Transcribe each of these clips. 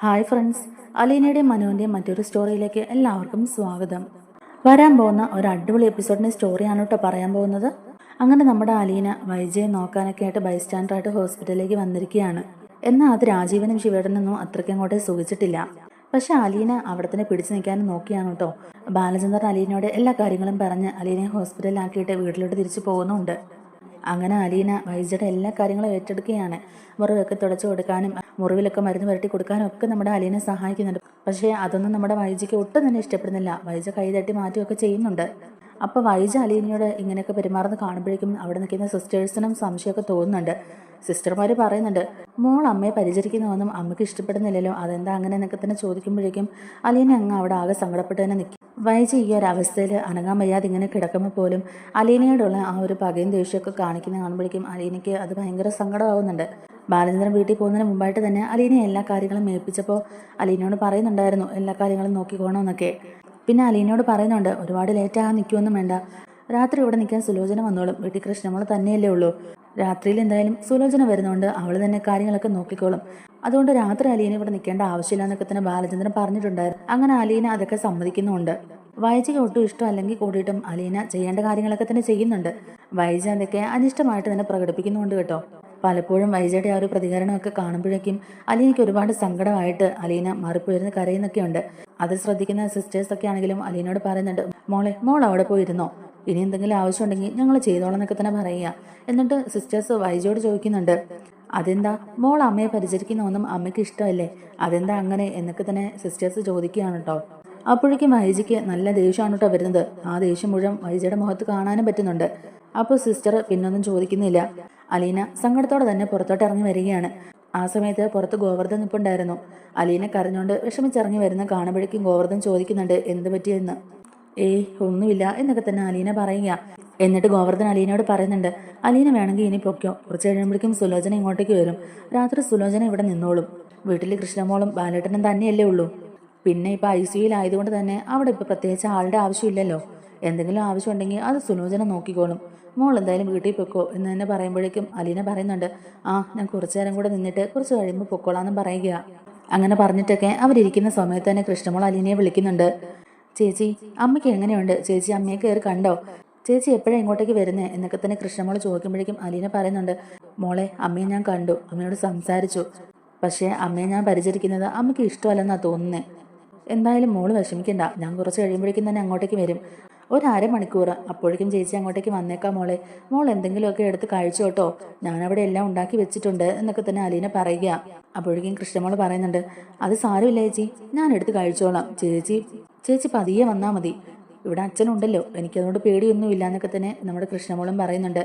Hi friends, അലീനയുടെയും മനുവിൻ്റെയും മറ്റൊരു സ്റ്റോറിയിലേക്ക് എല്ലാവർക്കും സ്വാഗതം. വരാൻ പോകുന്ന ഒരു അടിപൊളി എപ്പിസോഡിൻ്റെ സ്റ്റോറിയാണ് കേട്ടോ പറയാൻ പോകുന്നത്. അങ്ങനെ നമ്മുടെ അലീന വൈജയെ നോക്കാനൊക്കെ ആയിട്ട് ബൈസ്റ്റാൻഡറായിട്ട് ഹോസ്പിറ്റലിലേക്ക് വന്നിരിക്കുകയാണ്. എന്നാൽ അത് രാജീവനും ശിവേട്ടനൊന്നും അത്രയ്ക്ക് അങ്ങോട്ടേ സുഖിച്ചിട്ടില്ല. പക്ഷെ അലീന അവിടെ തന്നെ പിടിച്ചു നിൽക്കാനും നോക്കിയാണ് കേട്ടോ. ബാലചന്ദ്രൻ അലീനയോട് എല്ലാ കാര്യങ്ങളും പറഞ്ഞ് അലീനയെ ഹോസ്പിറ്റലിലാക്കിയിട്ട് വീട്ടിലോട്ട് തിരിച്ചു പോകുന്നുണ്ട്. അങ്ങനെ അലീന വൈജയുടെ എല്ലാ കാര്യങ്ങളും ഏറ്റെടുക്കുകയാണ്. മുറിവൊക്കെ തുടച്ചു കൊടുക്കാനും മുറിവിലൊക്കെ മരുന്ന് പുരട്ടി കൊടുക്കാനും ഒക്കെ നമ്മുടെ അലീനെ സഹായിക്കുന്നുണ്ട്. പക്ഷേ അതൊന്നും നമ്മുടെ വൈജയ്ക്ക് ഒട്ടും തന്നെ ഇഷ്ടപ്പെടുന്നില്ല. വൈജ കൈതട്ടി മാറ്റുകയൊക്കെ ചെയ്യുന്നുണ്ട്. അപ്പോൾ വൈജ അലീനയോട് ഇങ്ങനെയൊക്കെ പെരുമാറുന്ന കാണുമ്പോഴേക്കും അവിടെ നിൽക്കുന്ന സിസ്റ്റേഴ്സിനും സംശയമൊക്കെ തോന്നുന്നുണ്ട്. സിസ്റ്റർമാർ പറയുന്നുണ്ട്, മോൾ അമ്മയെ പരിചരിക്കുന്നതൊന്നും അമ്മയ്ക്ക് ഇഷ്ടപ്പെടുന്നില്ലല്ലോ, അതെന്താ അങ്ങനെ എന്നൊക്കെ തന്നെ ചോദിക്കുമ്പോഴേക്കും അലീന അങ്ങ് അവിടെ ആകെ സങ്കടപ്പെട്ട് തന്നെ നിൽക്കും. വൈജ ഈ ഒരു അവസ്ഥയിൽ അനങ്ങാൻ വയ്യാതെ ഇങ്ങനെ കിടക്കുമ്പോൾ പോലും അലീനയോടുള്ള ആ ഒരു പകയും ദേഷ്യമൊക്കെ കാണിക്കുന്ന കാണുമ്പോഴേക്കും അലീനയ്ക്ക് അത് ഭയങ്കര സങ്കടമാവുന്നുണ്ട്. ബാലചന്ദ്രൻ വീട്ടിൽ പോകുന്നതിന് മുമ്പായിട്ട് തന്നെ അലീന എല്ലാ കാര്യങ്ങളും ഏൽപ്പിച്ചപ്പോൾ അലീനയോട് പറയുന്നുണ്ടായിരുന്നു എല്ലാ കാര്യങ്ങളും നോക്കിക്കോണമെന്നൊക്കെ. പിന്നെ അലീനയോട് പറയുന്നുണ്ട്, ഒരുപാട് ലേറ്റാകാൻ നിൽക്കുമൊന്നും വേണ്ട, രാത്രി ഇവിടെ നിൽക്കാൻ സുലോചന വന്നോളും, വീട്ടിൽ കൃഷ്ണമോൾ തന്നെയല്ലേ ഉള്ളൂ, രാത്രിയിൽ എന്തായാലും സുലോചന വരുന്നതുകൊണ്ട് അവൾ തന്നെ കാര്യങ്ങളൊക്കെ നോക്കിക്കോളും, അതുകൊണ്ട് രാത്രി അലീന ഇവിടെ നിൽക്കേണ്ട ആവശ്യമില്ല എന്നൊക്കെ തന്നെ ബാലചന്ദ്രൻ പറഞ്ഞിട്ടുണ്ടായിരുന്നു. അങ്ങനെ അലീന അതൊക്കെ സമ്മതിക്കുന്നുമുണ്ട്. വൈജയ്ക്ക് ഒട്ടും ഇഷ്ടമല്ലെങ്കിൽ കൂടിയിട്ടും അലീന ചെയ്യേണ്ട കാര്യങ്ങളൊക്കെ തന്നെ ചെയ്യുന്നുണ്ട്. വൈജ അതൊക്കെ അനിഷ്ടമായിട്ട് തന്നെ പ്രകടിപ്പിക്കുന്നുണ്ട് കേട്ടോ. പലപ്പോഴും വൈജയുടെ ആ ഒരു പ്രതികരണമൊക്കെ കാണുമ്പോഴേക്കും അലീനയ്ക്ക് ഒരുപാട് സങ്കടമായിട്ട് അലീന മാറിപ്പോയിരുന്ന് കരയുന്നൊക്കെയുണ്ട്. അത് ശ്രദ്ധിക്കുന്ന സിസ്റ്റേഴ്സൊക്കെ ആണെങ്കിലും അലീനയോട് പറയുന്നുണ്ട്, മോൾ അവിടെ പോയിരുന്നോ, ഇനി എന്തെങ്കിലും ആവശ്യമുണ്ടെങ്കിൽ ഞങ്ങൾ ചെയ്തോളാം എന്നൊക്കെ തന്നെ പറയുക. എന്നിട്ട് സിസ്റ്റേഴ്സ് വൈജയോട് ചോദിക്കുന്നുണ്ട്, അതെന്താ മോൾ അമ്മയെ പരിചരിക്കുന്നതൊന്നും അമ്മയ്ക്ക് ഇഷ്ടമല്ലേ, അതെന്താ അങ്ങനെ എന്നൊക്കെ തന്നെ സിസ്റ്റേഴ്സ് ചോദിക്കുകയാണ് കേട്ടോ. അപ്പോഴേക്കും വൈജയ്ക്ക് നല്ല ദേഷ്യമാണ് കേട്ടോ വരുന്നത്. ആ ദേഷ്യം മുഴുവൻ വൈജയുടെ മുഖത്ത് കാണാനും പറ്റുന്നുണ്ട്. അപ്പോൾ സിസ്റ്റർ പിന്നൊന്നും ചോദിക്കുന്നില്ല. അലീന സങ്കടത്തോടെ തന്നെ പുറത്തോട്ട് ഇറങ്ങി വരികയാണ്. ആ സമയത്ത് പുറത്ത് ഗോവർദ്ധൻ നിൽപ്പുണ്ടായിരുന്നു. അലീന കരഞ്ഞുകൊണ്ട് വിഷമിച്ചിറങ്ങി വരുന്ന കാണുമ്പോഴേക്കും ഗോവർദ്ധൻ ചോദിക്കുന്നുണ്ട്, എന്ത് പറ്റിയെന്ന്. ഒന്നുമില്ല എന്നൊക്കെ തന്നെ അലീന പറയുക. എന്നിട്ട് ഗോവർദ്ധൻ അലീനയോട് പറയുന്നുണ്ട്, അലീന വേണമെങ്കിൽ ഇനി പൊക്കോ, കുറച്ച് കഴിയുമ്പോഴേക്കും സുലോചന ഇങ്ങോട്ടേക്ക് വരും, രാത്രി സുലോചന ഇവിടെ നിന്നോളും, വീട്ടിൽ കൃഷ്ണമോളും ബാലേട്ടനും തന്നെയല്ലേ ഉള്ളൂ, പിന്നെ ഇപ്പം ICUയിൽ ആയതുകൊണ്ട് തന്നെ അവിടെ ഇപ്പം പ്രത്യേകിച്ച് ആളുടെ ആവശ്യമില്ലല്ലോ, എന്തെങ്കിലും ആവശ്യമുണ്ടെങ്കിൽ അത് സുലോചന നോക്കിക്കോളും, മോൾ എന്തായാലും വീട്ടിൽ പൊക്കോ എന്ന് തന്നെ പറയുമ്പോഴേക്കും അലീന പറയുന്നുണ്ട്, ഞാൻ കുറച്ചു നേരം കൂടെ നിന്നിട്ട് കുറച്ച് കഴിയുമ്പോൾ പൊക്കോളാന്നും പറയുക. അങ്ങനെ പറഞ്ഞിട്ടൊക്കെ അവരിയ്ക്കുന്ന സമയത്ത് തന്നെ കൃഷ്ണമോൾ അലീനയെ വിളിക്കുന്നുണ്ട്. ചേച്ചി അമ്മയ്ക്ക് എങ്ങനെയുണ്ട്, ചേച്ചി അമ്മയെ കയറി കണ്ടോ, ചേച്ചി എപ്പോഴാണ് ഇങ്ങോട്ടേക്ക് വരുന്നത് എന്നൊക്കെ തന്നെ കൃഷ്ണമോൾ ചോദിക്കുമ്പോഴേക്കും അലീന പറയുന്നുണ്ട്, മോളെ അമ്മയെ ഞാൻ കണ്ടു, അമ്മയോട് സംസാരിച്ചു, പക്ഷേ അമ്മയെ ഞാൻ പരിചരിക്കുന്നത് അമ്മയ്ക്ക് ഇഷ്ടമല്ലെന്നാണ് തോന്നുന്നത്, എന്തായാലും മോള് വിഷമിക്കണ്ട, ഞാൻ കുറച്ച് കഴിയുമ്പോഴേക്കും തന്നെ അങ്ങോട്ടേക്ക് വരും, ഒരു അരമണിക്കൂർ, അപ്പോഴേക്കും ചേച്ചി അങ്ങോട്ടേക്ക് വന്നേക്കാം മോളെ, മോൾ എന്തെങ്കിലുമൊക്കെ എടുത്ത് കഴിച്ചു കേട്ടോ, ഞാനവിടെ എല്ലാം ഉണ്ടാക്കി വെച്ചിട്ടുണ്ട് എന്നൊക്കെ തന്നെ അലീന പറയുക. അപ്പോഴേക്കും കൃഷ്ണമോൾ പറയുന്നുണ്ട്, അത് സാരമില്ല ചേച്ചി, ഞാൻ എടുത്ത് കഴിച്ചോളാം, ചേച്ചി പതിയെ വന്നാൽ മതി, ഇവിടെ അച്ഛനുണ്ടല്ലോ, എനിക്കതുകൊണ്ട് പേടിയൊന്നുമില്ല എന്നൊക്കെ തന്നെ നമ്മുടെ കൃഷ്ണമോളും പറയുന്നുണ്ട്.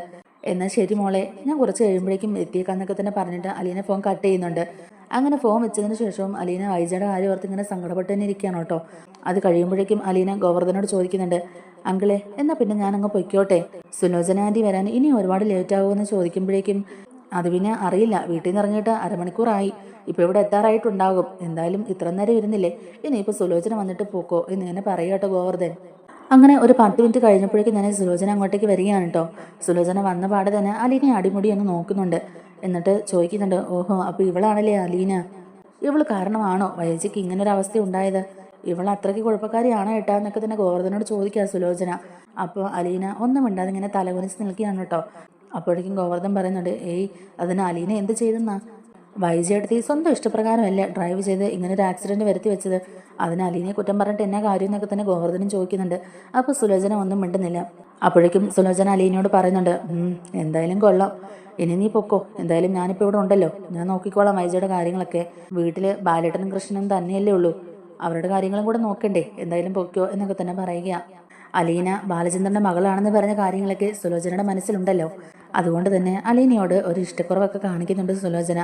എന്നാൽ ശരി മോളെ, ഞാൻ കുറച്ച് കഴിയുമ്പോഴേക്കും എത്തിയേക്കാന്നൊക്കെ തന്നെ പറഞ്ഞിട്ട് അലീന ഫോൺ കട്ട് ചെയ്യുന്നുണ്ട്. അങ്ങനെ ഫോൺ വെച്ചതിന് ശേഷവും അലീന വൈജയുടെ കാര്യം ഓർത്ത് ഇങ്ങനെ സങ്കടപ്പെട്ട് തന്നെ ഇരിക്കുകയാണ് കേട്ടോ. അത് കഴിയുമ്പോഴേക്കും അലീന ഗോവർദ്ധനോട് ചോദിക്കുന്നുണ്ട്, അങ്കിളെ എന്നാൽ പിന്നെ ഞാനങ്ങ് പൊയ്ക്കോട്ടെ, സുലോചന ആൻറ്റി വരാൻ ഇനി ഒരുപാട് ലേറ്റ് ആകുമെന്ന് ചോദിക്കുമ്പോഴേക്കും അത് പിന്നെ അറിയില്ല, വീട്ടിൽ നിന്ന് ഇറങ്ങിയിട്ട് അരമണിക്കൂറായി, ഇപ്പോൾ ഇവിടെ എത്താറായിട്ടുണ്ടാകും, എന്തായാലും ഇത്ര നേരം ഇരുന്നില്ലേ, ഇനിയിപ്പോൾ സുലോചന വന്നിട്ട് പോക്കോ എന്നിങ്ങനെ പറയുക ഗോവർദ്ധൻ. അങ്ങനെ ഒരു 10 മിനിറ്റ് കഴിഞ്ഞപ്പോഴേക്കും തന്നെ സുലോചന അങ്ങോട്ടേക്ക് വരികയാണ് കേട്ടോ. സുലോചന വന്ന പാടെ തന്നെ അലീന അടിമുടി ഒന്ന് നോക്കുന്നുണ്ട്. എന്നിട്ട് ചോദിക്കുന്നുണ്ട്, ഓഹോ അപ്പോൾ ഇവളാണല്ലേ അലീന, ഇവള് കാരണമാണോ വൈജയ്ക്ക് ഇങ്ങനൊരു അവസ്ഥ ഉണ്ടായത്, ഇവൾ അത്രയ്ക്ക് കുഴപ്പക്കാരിയാണോ ഏട്ടാ എന്നൊക്കെ തന്നെ ഗോവർദ്ധനോട് ചോദിക്കുക സുലോചന. അപ്പോൾ അലീന ഒന്നും മിണ്ടാതെ ഇങ്ങനെ തലകുനിച്ച് നിൽക്കുകയാണ് കേട്ടോ. അപ്പോഴേക്കും ഗോവർദ്ധൻ പറയുന്നുണ്ട്, അതിന് അലീന എന്ത് ചെയ്തെന്നാ, വൈജയെടുത്ത് സ്വന്തം ഇഷ്ടപ്രകാരമല്ലേ ഡ്രൈവ് ചെയ്ത് ഇങ്ങനെ ഒരു ആക്സിഡന്റ് വരുത്തി വെച്ചത്, അതിന് അലീനയെ കുറ്റം പറഞ്ഞിട്ട് എന്നാ കാര്യം എന്നൊക്കെ തന്നെ ഗോവർദ്ധനും ചോദിക്കുന്നുണ്ട്. അപ്പോൾ സുലോചന ഒന്നും മിണ്ടുന്നില്ല. അപ്പോഴേക്കും സുലോചന അലീനയോട് പറയുന്നുണ്ട്, എന്തായാലും കൊള്ളാം, ഇനി നീ പൊക്കോ, എന്തായാലും ഞാനിപ്പോൾ ഇവിടെ ഉണ്ടല്ലോ, ഞാൻ നോക്കിക്കോളാം വൈജയുടെ കാര്യങ്ങളൊക്കെ, വീട്ടിൽ ബാലേട്ടനും കൃഷ്ണനും തന്നെയല്ലേ ഉള്ളൂ, അവരുടെ കാര്യങ്ങളും കൂടെ നോക്കണ്ടേ, എന്തായാലും പൊക്കോ എന്നൊക്കെ തന്നെ പറയുക. അലീന ബാലചന്ദ്രന്റെ മകളാണെന്ന് പറഞ്ഞ കാര്യങ്ങളൊക്കെ സുലോചനയുടെ മനസ്സിലുണ്ടല്ലോ, അതുകൊണ്ട് തന്നെ അലീനയോട് ഒരു ഇഷ്ടക്കുറവൊക്കെ കാണിക്കുന്നുണ്ട് സുലോചന.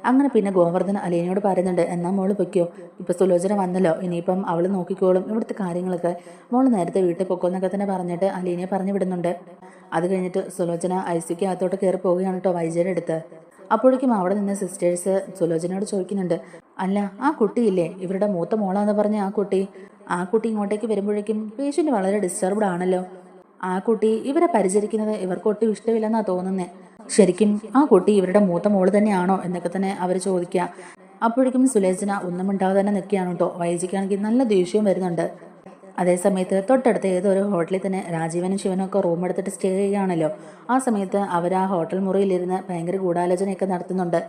അങ്ങനെ പിന്നെ ഗോവർദ്ധൻ അലീനയോട് പറയുന്നുണ്ട്, എന്നാ മോള് പൊയ്ക്കോ, ഇപ്പം സുലോചന വന്നല്ലോ, ഇനിയിപ്പം അവൾ നോക്കിക്കോളും ഇവിടുത്തെ കാര്യങ്ങളൊക്കെ, മോള് നേരത്തെ വീട്ടിൽ പൊക്കോ എന്നൊക്കെ തന്നെ പറഞ്ഞിട്ട് അലീനയെ പറഞ്ഞു വിടുന്നുണ്ട്. അത് കഴിഞ്ഞിട്ട് സുലോചന ICUക്ക് അകത്തോട്ട് കയറി പോവുകയാണ് കേട്ടോ വൈജയുടെ അടുത്ത്. അപ്പോഴേക്കും അവിടെ നിന്ന് സിസ്റ്റേഴ്സ് സുലോചനയോട് ചോദിക്കുന്നുണ്ട്, അല്ല ആ കുട്ടിയില്ലേ ഇവരുടെ മൂത്ത മോളാന്ന് പറഞ്ഞ ആ കുട്ടി ഇങ്ങോട്ടേക്ക് വരുമ്പോഴേക്കും പേഷ്യൻ്റ് വളരെ ഡിസ്റ്റർബ്ഡ് ആണല്ലോ, ആ കുട്ടി ഇവരെ പരിചരിക്കുന്നത് ഇവർക്കൊട്ടും ഇഷ്ടമില്ലെന്നാ തോന്നുന്നത്, ശരിക്കും ആ കുട്ടി ഇവരുടെ മൂത്ത മോള് തന്നെയാണോ എന്നൊക്കെ തന്നെ അവർ ചോദിക്കുക. അപ്പോഴേക്കും സുലോചന ഒന്നും മിണ്ടാതെ തന്നെ നിൽക്കുകയാണ് കേട്ടോ. വൈജിക്കാണെങ്കിൽ നല്ല ദേഷ്യവും വരുന്നുണ്ട്. അതേസമയത്ത് തൊട്ടടുത്ത് ഏതൊരു ഹോട്ടലിൽ തന്നെ രാജീവനും ശിവനും ഒക്കെ റൂം എടുത്തിട്ട് സ്റ്റേ ചെയ്യുകയാണല്ലോ. ആ സമയത്ത് അവർ ആ ഹോട്ടൽ മുറിയിലിരുന്ന് ഭയങ്കര ഗൂഢാലോചനയൊക്കെ നടത്തുന്നുണ്ട്.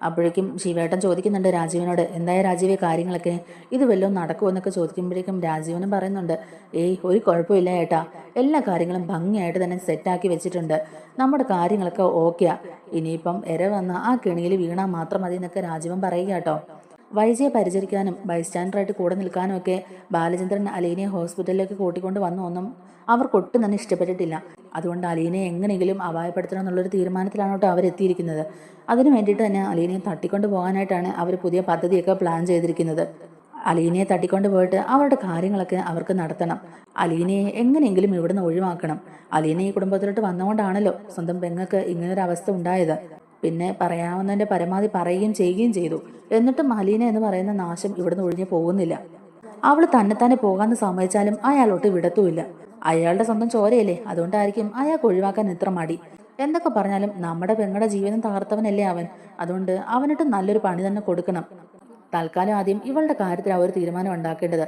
അപ്പോഴേക്കും ശിവേട്ടൻ ചോദിക്കുന്നുണ്ട് രാജീവനോട്, എന്തായ രാജീവേ കാര്യങ്ങളൊക്കെ, ഇത് വല്ലതും നടക്കുമെന്നൊക്കെ ചോദിക്കുമ്പോഴേക്കും രാജീവനും പറയുന്നുണ്ട്, ഏയ് ഒരു കുഴപ്പമില്ല ഏട്ടാ, എല്ലാ കാര്യങ്ങളും ഭംഗിയായിട്ട് തന്നെ സെറ്റാക്കി വെച്ചിട്ടുണ്ട്, നമ്മുടെ കാര്യങ്ങളൊക്കെ ഓക്കെയാ, ഇനിയിപ്പം എര വന്ന ആ കെണിയിൽ വീണാൽ മാത്രം മതി എന്നൊക്കെ രാജീവൻ പറയുക കേട്ടോ. വൈജയെ പരിചരിക്കാനും ബൈസ്റ്റാൻഡറായിട്ട് കൂടെ നിൽക്കാനും ഒക്കെ ബാലചന്ദ്രൻ അലീനയെ ഹോസ്പിറ്റലിലേക്ക് കൂട്ടിക്കൊണ്ട് വന്നൊന്നും അവർക്കൊട്ടും തന്നെ ഇഷ്ടപ്പെട്ടിട്ടില്ല. അതുകൊണ്ട് അലീനയെ എങ്ങനെയെങ്കിലും അപായപ്പെടുത്തണം എന്നുള്ളൊരു തീരുമാനത്തിലാണ് കേട്ടോ അവരെത്തിയിരിക്കുന്നത്. അതിനു വേണ്ടിയിട്ട് തന്നെ അലീനയെ തട്ടിക്കൊണ്ട് പോകാനായിട്ടാണ് അവർ പുതിയ പദ്ധതിയൊക്കെ പ്ലാൻ ചെയ്തിരിക്കുന്നത്. അലീനയെ തട്ടിക്കൊണ്ട് പോയിട്ട് അവരുടെ കാര്യങ്ങളൊക്കെ അവർക്ക് നടത്തണം. അലീനയെ എങ്ങനെയെങ്കിലും ഇവിടുന്ന് ഒഴിവാക്കണം. അലീന ഈ കുടുംബത്തിലോട്ട് വന്നുകൊണ്ടാണല്ലോ സ്വന്തം പെങ്ങൾക്ക് ഇങ്ങനൊരു അവസ്ഥ ഉണ്ടായത്. പിന്നെ പറയാവുന്നതിൻ്റെ പരമാവധി പറയുകയും ചെയ്യുകയും ചെയ്തു. എന്നിട്ടും അലീന എന്ന് പറയുന്ന നാശം ഇവിടുന്ന് ഒഴിഞ്ഞു പോകുന്നില്ല. അവൾ തന്നെ പോകാമെന്ന് സമ്മതിച്ചാലും അയാളോട്ട് വിടത്തുമില്ല. അയാളുടെ സ്വന്തം ചോരയല്ലേ, അതുകൊണ്ടായിരിക്കും അയാൾക്ക് ഒഴിവാക്കാൻ ഇത്ര മടി. എന്തൊക്കെ പറഞ്ഞാലും നമ്മുടെ പെങ്ങളുടെ ജീവിതം തകർത്തവനല്ലേ അവൻ. അതുകൊണ്ട് അവനിട്ട് നല്ലൊരു പണി തന്നെ കൊടുക്കണം. തൽക്കാലം ആദ്യം ഇവളുടെ കാര്യത്തിൽ അവർ തീരുമാനം ഉണ്ടാക്കേണ്ടത്.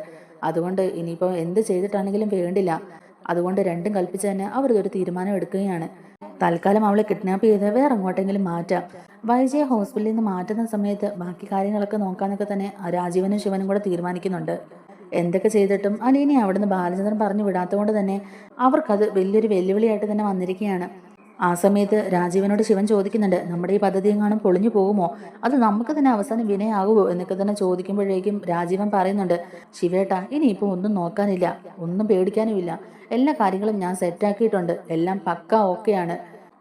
അതുകൊണ്ട് ഇനിയിപ്പോൾ എന്ത് ചെയ്തിട്ടാണെങ്കിലും വേണ്ടില്ല. അതുകൊണ്ട് രണ്ടും കൽപ്പിച്ച് തന്നെ അവർ ഒരു തീരുമാനം എടുക്കുകയാണ്. തൽക്കാലം അവളെ കിഡ്നാപ്പ് ചെയ്ത് വേറെ എങ്ങോട്ടെങ്കിലും മാറ്റാം. വൈജയെ ഹോസ്പിറ്റലിൽ നിന്ന് മാറ്റുന്ന സമയത്ത് ബാക്കി കാര്യങ്ങളൊക്കെ നോക്കാനൊക്കെ തന്നെ രാജീവനും ശിവനും കൂടെ തീരുമാനിക്കുന്നുണ്ട്. എന്തൊക്കെ ചെയ്തിട്ടും അലീനയെ അവിടുന്ന് ബാലചന്ദ്രൻ പറഞ്ഞു വിടാത്തതുകൊണ്ട് തന്നെ അവർക്കത് വലിയൊരു വെല്ലുവിളിയായിട്ട് തന്നെ വന്നിരിക്കുകയാണ്. ആ സമയത്ത് രാജീവനോട് ശിവൻ ചോദിക്കുന്നുണ്ട്, നമ്മുടെ ഈ പദ്ധതി എങ്ങാനും പൊളിഞ്ഞു പോകുമോ, അത് നമുക്ക് തന്നെ അവസാനം വിനയാകുമോ എന്നൊക്കെ തന്നെ ചോദിക്കുമ്പോഴേക്കും രാജീവൻ പറയുന്നുണ്ട്, ശിവേട്ടാ ഇനിയിപ്പോൾ ഒന്നും നോക്കാനില്ല, ഒന്നും പേടിക്കാനുമില്ല, എല്ലാ കാര്യങ്ങളും ഞാൻ സെറ്റാക്കിയിട്ടുണ്ട്, എല്ലാം പക്ക ഓക്കെയാണ്.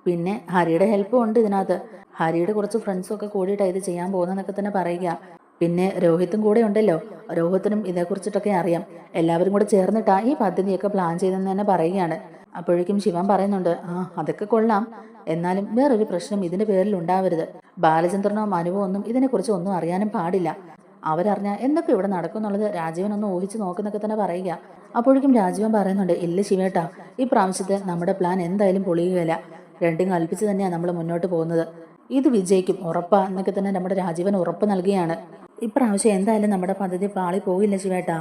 പിന്നെ ഹരിയുടെ ഹെൽപ്പും ഉണ്ട് ഇതിനകത്ത്. ഹരിയുടെ കുറച്ച് ഫ്രണ്ട്സും ഒക്കെ കൂടിയിട്ടാണ് ഇത് ചെയ്യാൻ പോകുന്നതെന്നൊക്കെ തന്നെ പറയുക. പിന്നെ രോഹിത്തും കൂടെ ഉണ്ടല്ലോ, രോഹിത്തിനും ഇതേക്കുറിച്ചിട്ടൊക്കെ അറിയാം. എല്ലാവരും കൂടെ ചേർന്നിട്ടാണ് ഈ പദ്ധതിയൊക്കെ പ്ലാൻ ചെയ്തെന്ന് തന്നെ പറയുകയാണ്. അപ്പോഴേക്കും ശിവൻ പറയുന്നുണ്ട്, അതൊക്കെ കൊള്ളാം, എന്നാലും വേറൊരു പ്രശ്നം ഇതിന്റെ പേരിൽ ഉണ്ടാവരുത്. ബാലചന്ദ്രനോ മനുവോ ഒന്നും ഇതിനെക്കുറിച്ച് ഒന്നും അറിയാനും പാടില്ല. അവരറിഞ്ഞാൽ എന്തൊക്കെ ഇവിടെ നടക്കും എന്നുള്ളത് രാജീവൻ ഒന്ന് ഊഹിച്ച് നോക്കുന്നൊക്കെ തന്നെ പറയുക. അപ്പോഴേക്കും രാജീവൻ പറയുന്നുണ്ട്, ഇല്ല ശിവേട്ടാ, ഈ പ്രാവശ്യത്തെ നമ്മുടെ പ്ലാൻ എന്തായാലും പൊളിയുകയില്ല, രണ്ടും കൽപ്പിച്ച് തന്നെയാണ് നമ്മൾ മുന്നോട്ട് പോകുന്നത്, ഇത് വിജയിക്കും ഉറപ്പാ എന്നൊക്കെ തന്നെ നമ്മുടെ രാജീവൻ ഉറപ്പ് നൽകുകയാണ്. ഇപ്രാവശ്യം എന്തായാലും നമ്മുടെ പദ്ധതി പാളി പോകില്ല ശിവേട്ടാ,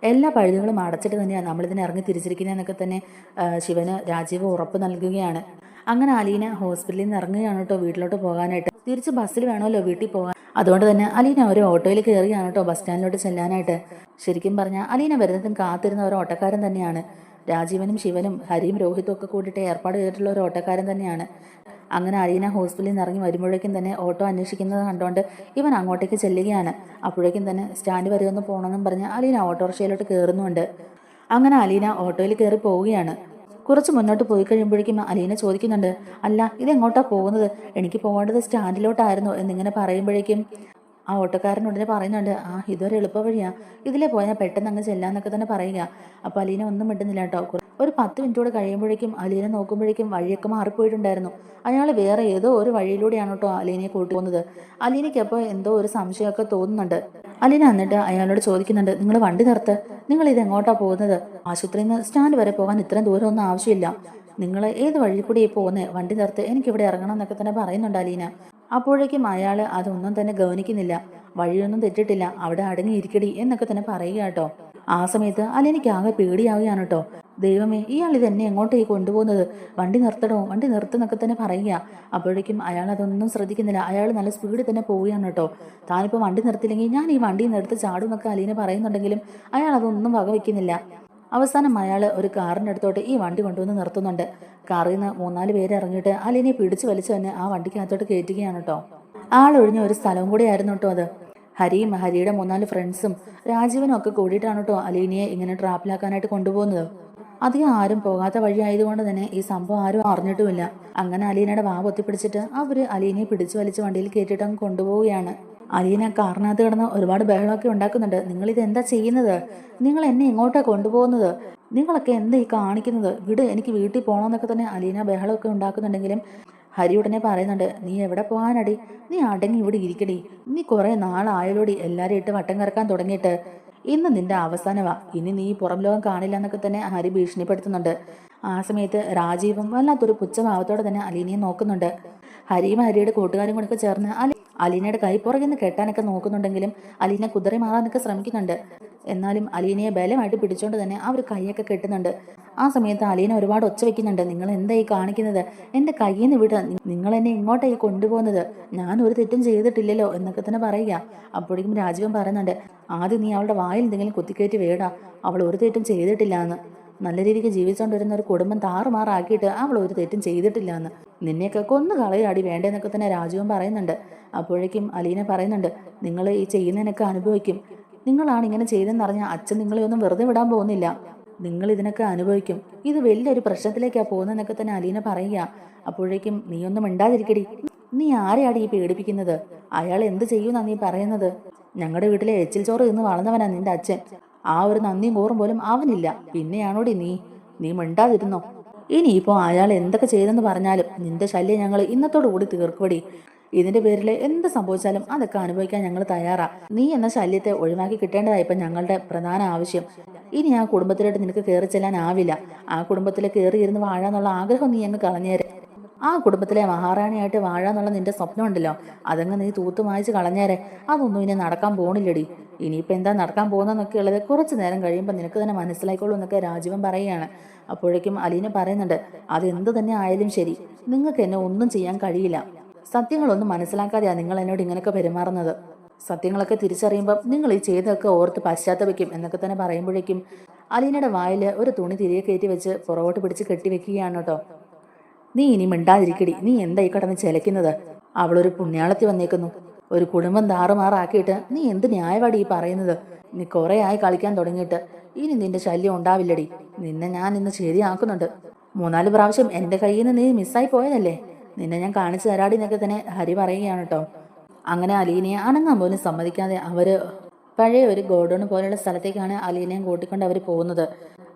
എല്ലാ പഴുതുകളും അടച്ചിട്ട് തന്നെയാണ് നമ്മളിതിനെ ഇറങ്ങി തിരിച്ചിരിക്കുന്നതെന്നൊക്കെ തന്നെ ശിവന് രാജീവ് ഉറപ്പ് നൽകുകയാണ്. അങ്ങനെ അലീന ഹോസ്പിറ്റലിൽ നിന്ന് ഇറങ്ങുകയാണ് കേട്ടോ വീട്ടിലോട്ട് പോകാനായിട്ട്. തിരിച്ച് ബസ്സിൽ വേണമല്ലോ വീട്ടിൽ പോകാൻ. അതുകൊണ്ട് തന്നെ അലീന ഒരു ഓട്ടോയിൽ കയറുകയാണ് കേട്ടോ ബസ് സ്റ്റാൻഡിലോട്ട് ചെല്ലാനായിട്ട്. ശരിക്കും പറഞ്ഞാൽ അലീന വരുന്നതും കാത്തിരുന്ന ഒരു ഓട്ടക്കാരൻ തന്നെയാണ്. രാജീവനും ശിവനും ഹരിയും രോഹിത്തും ഒക്കെ കൂടിയിട്ട് ഏർപ്പാട് ചെയ്തിട്ടുള്ള ഒരു ഓട്ടക്കാരൻ തന്നെയാണ്. അങ്ങനെ അലീന ഹോസ്പിറ്റലിൽ നിന്ന് ഇറങ്ങി വരുമ്പോഴേക്കും തന്നെ ഓട്ടോ അന്വേഷിക്കുന്നത് കണ്ടുകൊണ്ട് ഇവൻ അങ്ങോട്ടേക്ക് ചെല്ലുകയാണ്. അപ്പോഴേക്കും തന്നെ സ്റ്റാൻഡ് വരെ ഒന്ന് പോകണമെന്നും പറഞ്ഞ് അലീന ഓട്ടോറിക്ഷയിലോട്ട് കയറുന്നുണ്ട്. അങ്ങനെ അലീന ഓട്ടോയിൽ കയറി പോവുകയാണ്. കുറച്ച് മുന്നോട്ട് പോയി കഴിയുമ്പോഴേക്കും അലീന ചോദിക്കുന്നുണ്ട്, അല്ല ഇതെങ്ങോട്ടാണ് പോകുന്നത്, എനിക്ക് പോകേണ്ടത് സ്റ്റാൻഡിലോട്ടായിരുന്നു എന്നിങ്ങനെ പറയുമ്പോഴേക്കും ആ ഓട്ടോക്കാരൻ ഉടനെ പറയുന്നുണ്ട്, ഇതൊരു എളുപ്പ വഴിയാ, ഇതിലെ പോയാൽ പെട്ടെന്ന് അങ്ങ് ചെല്ലാന്നൊക്കെ തന്നെ പറയുക. അപ്പോൾ അലീന ഒന്നും മിണ്ടുന്നില്ല കേട്ടോ. ഒരു 10 മിനിറ്റ് കൂടെ കഴിയുമ്പോഴേക്കും അലീന നോക്കുമ്പോഴേക്കും വഴിയൊക്കെ മാറിപ്പോയിട്ടുണ്ടായിരുന്നു. അയാൾ വേറെ ഏതോ ഒരു വഴിയിലൂടെയാണ് കേട്ടോ അലീനയെ കൂട്ടുപോകുന്നത്. അലീനയ്ക്ക് അപ്പോൾ എന്തോ ഒരു സംശയമൊക്കെ തോന്നുന്നുണ്ട്. അലീന എന്നിട്ട് അയാളോട് ചോദിക്കുന്നുണ്ട്, നിങ്ങൾ വണ്ടി നിർത്ത്, നിങ്ങൾ ഇത് എങ്ങോട്ടാണ് പോകുന്നത്, ആശുപത്രിയിൽ നിന്ന് സ്റ്റാൻഡ് വരെ പോകാൻ ഇത്രയും ദൂരം ഒന്നും ആവശ്യമില്ല, നിങ്ങൾ ഏത് വഴി കൂടി പോകുന്നത്, വണ്ടി നിർത്ത്, എനിക്കിവിടെ ഇറങ്ങണം എന്നൊക്കെ തന്നെ പറയുന്നുണ്ട് അലീന. അപ്പോഴേക്കും അയാൾ അതൊന്നും തന്നെ ഗവനിക്കുന്നില്ല. വഴിയൊന്നും തെറ്റിട്ടില്ല, അവിടെ അടങ്ങിയിരിക്കടി എന്നൊക്കെ തന്നെ പറയുക കേട്ടോ. ആ സമയത്ത് അലീനയ്ക്ക് ആകെ പേടിയാവുകയാണ് കേട്ടോ. ദൈവമേ, ഇയാൾ ഇതെന്നെ എങ്ങോട്ടേക്ക് കൊണ്ടുപോകുന്നത്, വണ്ടി നിർത്തണോ, വണ്ടി നിർത്തുന്നൊക്കെ തന്നെ പറയുക. അപ്പോഴേക്കും അയാൾ അതൊന്നും ശ്രദ്ധിക്കുന്നില്ല. അയാൾ നല്ല സ്പീഡിൽ തന്നെ പോവുകയാണ് കേട്ടോ. താനിപ്പോൾ വണ്ടി നിർത്തില്ലെങ്കിൽ ഞാൻ ഈ വണ്ടിയിൽ നിന്ന് എടുത്ത് ചാടും എന്നൊക്കെ അലീന പറയുന്നുണ്ടെങ്കിലും അയാൾ അതൊന്നും വകവെക്കുന്നില്ല. അവസാനം അയാൾ ഒരു കാറിൻ്റെ അടുത്തോട്ട് ഈ വണ്ടി കൊണ്ടുവന്ന് നിർത്തുന്നുണ്ട്. കാറിൽ നിന്ന് 3-4 പേര് ഇറങ്ങിയിട്ട് അലീനയെ പിടിച്ചു വലിച്ചു തന്നെ ആ വണ്ടിക്കകത്തോട്ട് കയറ്റുകയാണ് കേട്ടോ. ആളൊഴിഞ്ഞ ഒരു സ്ഥലവും കൂടി ആയിരുന്നു കേട്ടോ അത്. ഹരിയും ഹരിയുടെ 3-4 ഫ്രണ്ട്സും രാജീവനും ഒക്കെ കൂടിയിട്ടാണ് കേട്ടോ അലീനയെ ഇങ്ങനെ ട്രാപ്പിലാക്കാനായിട്ട് കൊണ്ടുപോകുന്നത്. അധികം ആരും പോകാത്ത വഴി ആയതുകൊണ്ട് തന്നെ ഈ സംഭവം ആരും അറിഞ്ഞിട്ടുമില്ല. അങ്ങനെ അലീനയുടെ വാ പൊത്തിപ്പിടിച്ചിട്ട് അവർ അലീനയെ പിടിച്ചു വലിച്ച് വണ്ടിയിൽ കയറ്റിയിട്ട് അങ്ങ് കൊണ്ടുപോവുകയാണ്. അലീന കാറിനകത്ത് കിടന്ന് ഒരുപാട് ബഹളമൊക്കെ ഉണ്ടാക്കുന്നുണ്ട്. നിങ്ങളിത് എന്താ ചെയ്യുന്നത്, നിങ്ങൾ എന്നെ ഇങ്ങോട്ടാണ് കൊണ്ടുപോകുന്നത്, നിങ്ങളൊക്കെ എന്താ ഈ കാണിക്കുന്നത്, വിട്, എനിക്ക് വീട്ടിൽ പോകണമെന്നൊക്കെ തന്നെ അലീന ബഹളമൊക്കെ ഉണ്ടാക്കുന്നുണ്ടെങ്കിലും ഹരി ഉടനെ പറയുന്നുണ്ട്, നീ എവിടെ പോകാനടി, നീ അടങ്ങി ഇവിടെ ഇരിക്കടി, നീ കുറേ നാളായാലോടി എല്ലാവരും ഇട്ട് വട്ടം കറക്കാൻ തുടങ്ങിയിട്ട്, ഇന്ന് നിന്റെ അവസാനമാ, ഇനി നീ പുറം ലോകം കാണില്ല എന്നൊക്കെ തന്നെ ഹരി ഭീഷണിപ്പെടുത്തുന്നുണ്ട്. ആ സമയത്ത് രാജീവും വല്ലാത്തൊരു പുച്ഛഭാവത്തോടെ തന്നെ അലീനയെ നോക്കുന്നുണ്ട്. ഹരിയും ഹരിയുടെ കൂട്ടുകാരും കൂടെ ചേർന്ന് അലീനയുടെ കൈ പുറകിൽ നിന്ന് കെട്ടാനൊക്കെ നോക്കുന്നുണ്ടെങ്കിലും അലീന കുതിര മാറാനൊക്കെ ശ്രമിക്കുന്നുണ്ട്. എന്നാലും അലീനയെ ബലമായിട്ട് പിടിച്ചോണ്ട് തന്നെ അവർ കൈയൊക്കെ കെട്ടുന്നുണ്ട്. ആ സമയത്ത് അലീന ഒരുപാട് ഒച്ച വെക്കുന്നുണ്ട്. നിങ്ങൾ എന്തായി കാണിക്കുന്നത്? എൻ്റെ കയ്യിൽ നിന്ന് വിട, നിങ്ങൾ എന്നെ ഇങ്ങോട്ടായി കൊണ്ടുപോകുന്നത്, ഞാൻ ഒരു തെറ്റും ചെയ്തിട്ടില്ലല്ലോ എന്നൊക്കെ തന്നെ പറയുക. അപ്പോഴേക്കും രാജീവൻ പറയുന്നുണ്ട്, ആദ്യം നീ അവളുടെ വായിൽ എന്തെങ്കിലും കുത്തിക്കയറ്റി വേടാ, അവൾ ഒരു തെറ്റും ചെയ്തിട്ടില്ല എന്ന്. നല്ല രീതിക്ക് ജീവിച്ചുകൊണ്ടിരുന്ന ഒരു കുടുംബം താറുമാറാക്കിയിട്ട് അവൾ ഒരു തെറ്റും ചെയ്തിട്ടില്ല എന്ന്. നിന്നെയൊക്കെ കൊന്നു കളയാടി വേണ്ടെന്നൊക്കെ തന്നെ രാജീവൻ പറയുന്നുണ്ട്. അപ്പോഴേക്കും അലീന പറയുന്നുണ്ട്, നിങ്ങൾ ഈ ചെയ്യുന്നതിനൊക്കെ അനുഭവിക്കും. നിങ്ങളാണ് ഇങ്ങനെ ചെയ്തെന്നറിഞ്ഞാൽ അച്ഛൻ നിങ്ങളെ ഒന്നും വെറുതെ വിടാൻ പോകുന്നില്ല. നിങ്ങൾ ഇതിനൊക്കെ അനുഭവിക്കും. ഇത് വലിയൊരു പ്രശ്നത്തിലേക്കാണ് പോകുന്നതെന്നൊക്കെ തന്നെ അലീന പറയുക. അപ്പോഴേക്കും നീ ഒന്നും മിണ്ടാതിരിക്കടി. നീ ആരെയാടി ഈ പേടിപ്പിക്കുന്നത്? അയാൾ എന്ത് ചെയ്യുമെന്നാ നീ പറയുന്നത്? ഞങ്ങളുടെ വീട്ടിലെ എച്ചിൽ ചോറ് ഇന്ന് വളർന്നവനാ നിന്റെ അച്ഛൻ. ആ ഒരു നന്ദിയും കൂറും പോലും അവനില്ല. പിന്നെയാണോടി നീ മിണ്ടാതിരുന്നോ? ഇനിയിപ്പോ അയാൾ എന്തൊക്കെ ചെയ്തെന്ന് പറഞ്ഞാലും നിന്റെ ശല്യം ഞങ്ങൾ ഇന്നത്തോടു കൂടി തീർക്കുവടി. ഇതിന്റെ പേരിൽ എന്ത് സംഭവിച്ചാലും അതൊക്കെ അനുഭവിക്കാൻ ഞങ്ങൾ തയ്യാറാ. നീ എന്ന ശല്യത്തെ ഒഴിവാക്കി കിട്ടേണ്ടതായി ഇപ്പം ഞങ്ങളുടെ പ്രധാന ആവശ്യം. ഇനി ആ കുടുംബത്തിലോട്ട് നിനക്ക് കയറി ചെല്ലാനാവില്ല. ആ കുടുംബത്തിൽ കയറിയിരുന്ന് വാഴാന്നുള്ള ആഗ്രഹം നീ അങ്ങ് കളഞ്ഞേരെ. ആ കുടുംബത്തിലെ മഹാറാണിയായിട്ട് വാഴാന്നുള്ള നിന്റെ സ്വപ്നം ഉണ്ടല്ലോ, അതങ്ങ് നീ തൂത്തുമായിച്ച് കളഞ്ഞേരെ. അതൊന്നും ഇനി നടക്കാൻ പോണില്ലടി. ഇനിയിപ്പോൾ എന്താ നടക്കാൻ പോകുന്നതെന്നൊക്കെ ഉള്ളത് കുറച്ച് നേരം കഴിയുമ്പോൾ നിനക്ക് തന്നെ മനസ്സിലായിക്കോളൂ എന്നൊക്കെ രാജീവൻ പറയുകയാണ്. അപ്പോഴേക്കും അലീന പറയുന്നുണ്ട്, അതെന്ത് തന്നെ ആയാലും ശരി, നിങ്ങൾക്ക് എന്നെ ഒന്നും ചെയ്യാൻ കഴിയില്ല. സത്യങ്ങളൊന്നും മനസ്സിലാക്കാതെയാണ് നിങ്ങൾ എന്നോട് ഇങ്ങനെയൊക്കെ പെരുമാറുന്നത്. സത്യങ്ങളൊക്കെ തിരിച്ചറിയുമ്പം നിങ്ങൾ ഈ ചെയ്തൊക്കെ ഓർത്ത് പശ്ചാത്തപിക്കും എന്നൊക്കെ തന്നെ പറയുമ്പോഴേക്കും അലീനയുടെ വായിൽ ഒരു തുണി തിരികെ കയറ്റി വെച്ച് പുറകോട്ട് പിടിച്ച് കെട്ടിവെക്കുകയാണ് കേട്ടോ. നീ ഇനി മിണ്ടാതിരിക്കടി. നീ എന്തായി കടന്ന് ചിലക്കുന്നത്? അവളൊരു പുണ്യാളത്തി വന്നേക്കുന്നു. ഒരു കുടുംബം താറുമാറാക്കിയിട്ട് നീ എന്ത് ന്യായവാടി ഈ പറയുന്നത്? നീ കുറെ ആയി കളിക്കാൻ തുടങ്ങിയിട്ട്. ഇനി നിന്റെ ശല്യം ഉണ്ടാവില്ലടി. നിന്നെ ഞാൻ ഇന്ന് ശരിയാക്കുന്നുണ്ട്. 3-4 പ്രാവശ്യം എൻ്റെ കയ്യിൽ നിന്ന് നീ മിസ്സായി പോയതല്ലേ, നിന്നെ ഞാൻ കാണിച്ചു തരാടി എന്നൊക്കെ തന്നെ ഹരി പറയുകയാണ് കേട്ടോ. അങ്ങനെ അലീനയെ അനങ്ങാൻ പോലും സമ്മതിക്കാതെ അവര് പഴയ ഒരു ഗോഡൌൺ പോലെയുള്ള സ്ഥലത്തേക്കാണ് അലീനയും കൂട്ടിക്കൊണ്ട് അവർ പോകുന്നത്.